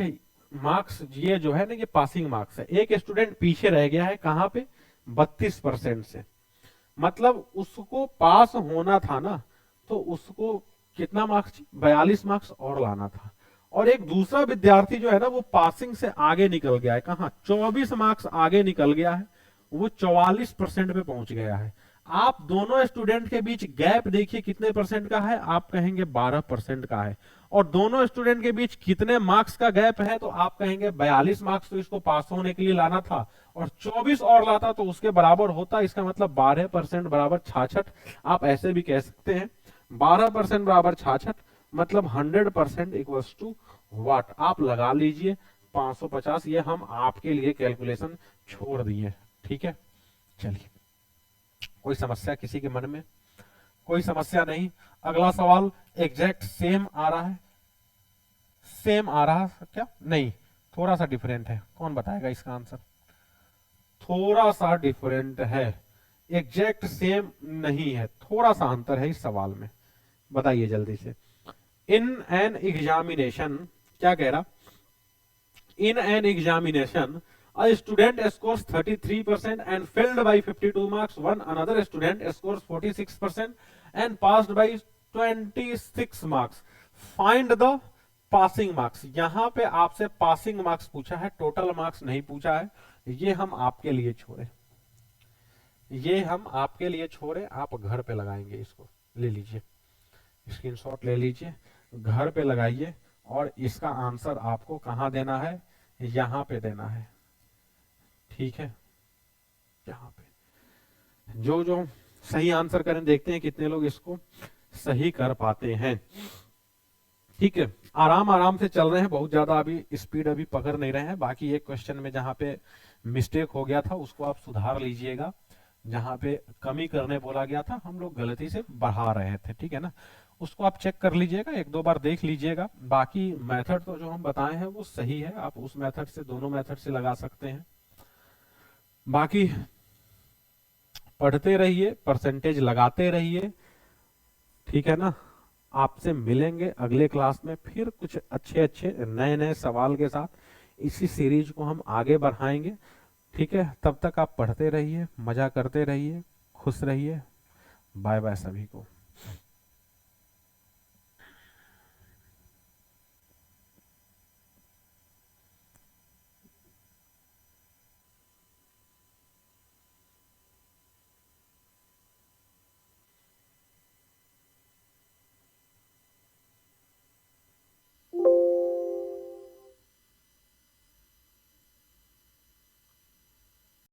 मार्क्स ये जो है ना ये पासिंग मार्क्स है। एक स्टूडेंट पीछे रह गया है, कहां पे, 32% से, मतलब उसको पास होना था ना, तो उसको कितना मार्क्स, 42 मार्क्स और लाना था। और एक दूसरा विद्यार्थी जो है ना वो पासिंग से आगे निकल गया है, कहां, 24 मार्क्स आगे निकल गया है, वो 44% पे पहुंच गया है। आप दोनों स्टूडेंट के बीच गैप देखिए कितने परसेंट का है, आप कहेंगे 12% का है। और दोनों स्टूडेंट के बीच कितने मार्क्स का गैप है, तो आप कहेंगे 42 मार्क्स तो इसको पास होने के लिए लाना था, और 24 और लाता तो उसके बराबर होता। इसका मतलब 12% बराबर 66। आप ऐसे भी कह सकते हैं 12% बराबर 66, मतलब 100% इक्वल्स टू व्हाट, आप लगा लीजिए 550। ये हम आपके लिए कैलकुलेशन छोड़ दिए, ठीक है। चलिए, कोई समस्या किसी के मन में? कोई समस्या नहीं। अगला सवाल एग्जैक्ट सेम आ रहा है, सेम आ रहा है क्या, नहीं, थोड़ा सा डिफरेंट है। कौन बताएगा इसका आंसर? थोड़ा सा डिफरेंट है, एग्जैक्ट सेम नहीं है, थोड़ा सा अंतर है इस सवाल में। बताइए जल्दी से। इन एन एग्जामिनेशन, क्या कह रहा, in an examination a student scores 33% and failed by 52 marks. One another student scores 46% and passed by 26 marks. Find the passing marks. यहां पे आपसे पासिंग मार्क्स पूछा है, टोटल मार्क्स नहीं पूछा है, ये हम आपके लिए छोड़े। ये हम आपके लिए छोड़े, आप घर पे लगाएंगे। इसको ले लीजिए, स्क्रीनशॉट ले लीजिए, घर पे लगाइए, और इसका आंसर आपको कहाँ देना है, यहाँ पे देना है। ठीक है, यहाँ पे जो जो सही आंसर करें, देखते हैं कितने लोग इसको सही कर पाते हैं। ठीक है, आराम आराम से चल रहे हैं, बहुत ज्यादा अभी स्पीड अभी पकड़ नहीं रहे हैं। बाकी एक क्वेश्चन में जहाँ पे मिस्टेक हो गया था उसको आप सुधार लीजिएगा, जहाँ पे कमी करने बोला गया था हम लोग गलती से बढ़ा रहे थे, ठीक है ना, उसको आप चेक कर लीजिएगा, एक दो बार देख लीजिएगा। बाकी मेथड तो जो हम बताए हैं वो सही है, आप उस मेथड से, दोनों मेथड से लगा सकते हैं। बाकी पढ़ते रहिए, परसेंटेज लगाते रहिए, ठीक है ना। आपसे मिलेंगे अगले क्लास में फिर कुछ अच्छे अच्छे नए नए सवाल के साथ। इसी सीरीज को हम आगे बढ़ाएंगे, ठीक है। तब तक आप पढ़ते रहिए, मजा करते रहिए, खुश रहिए। बाय बाय सभी को।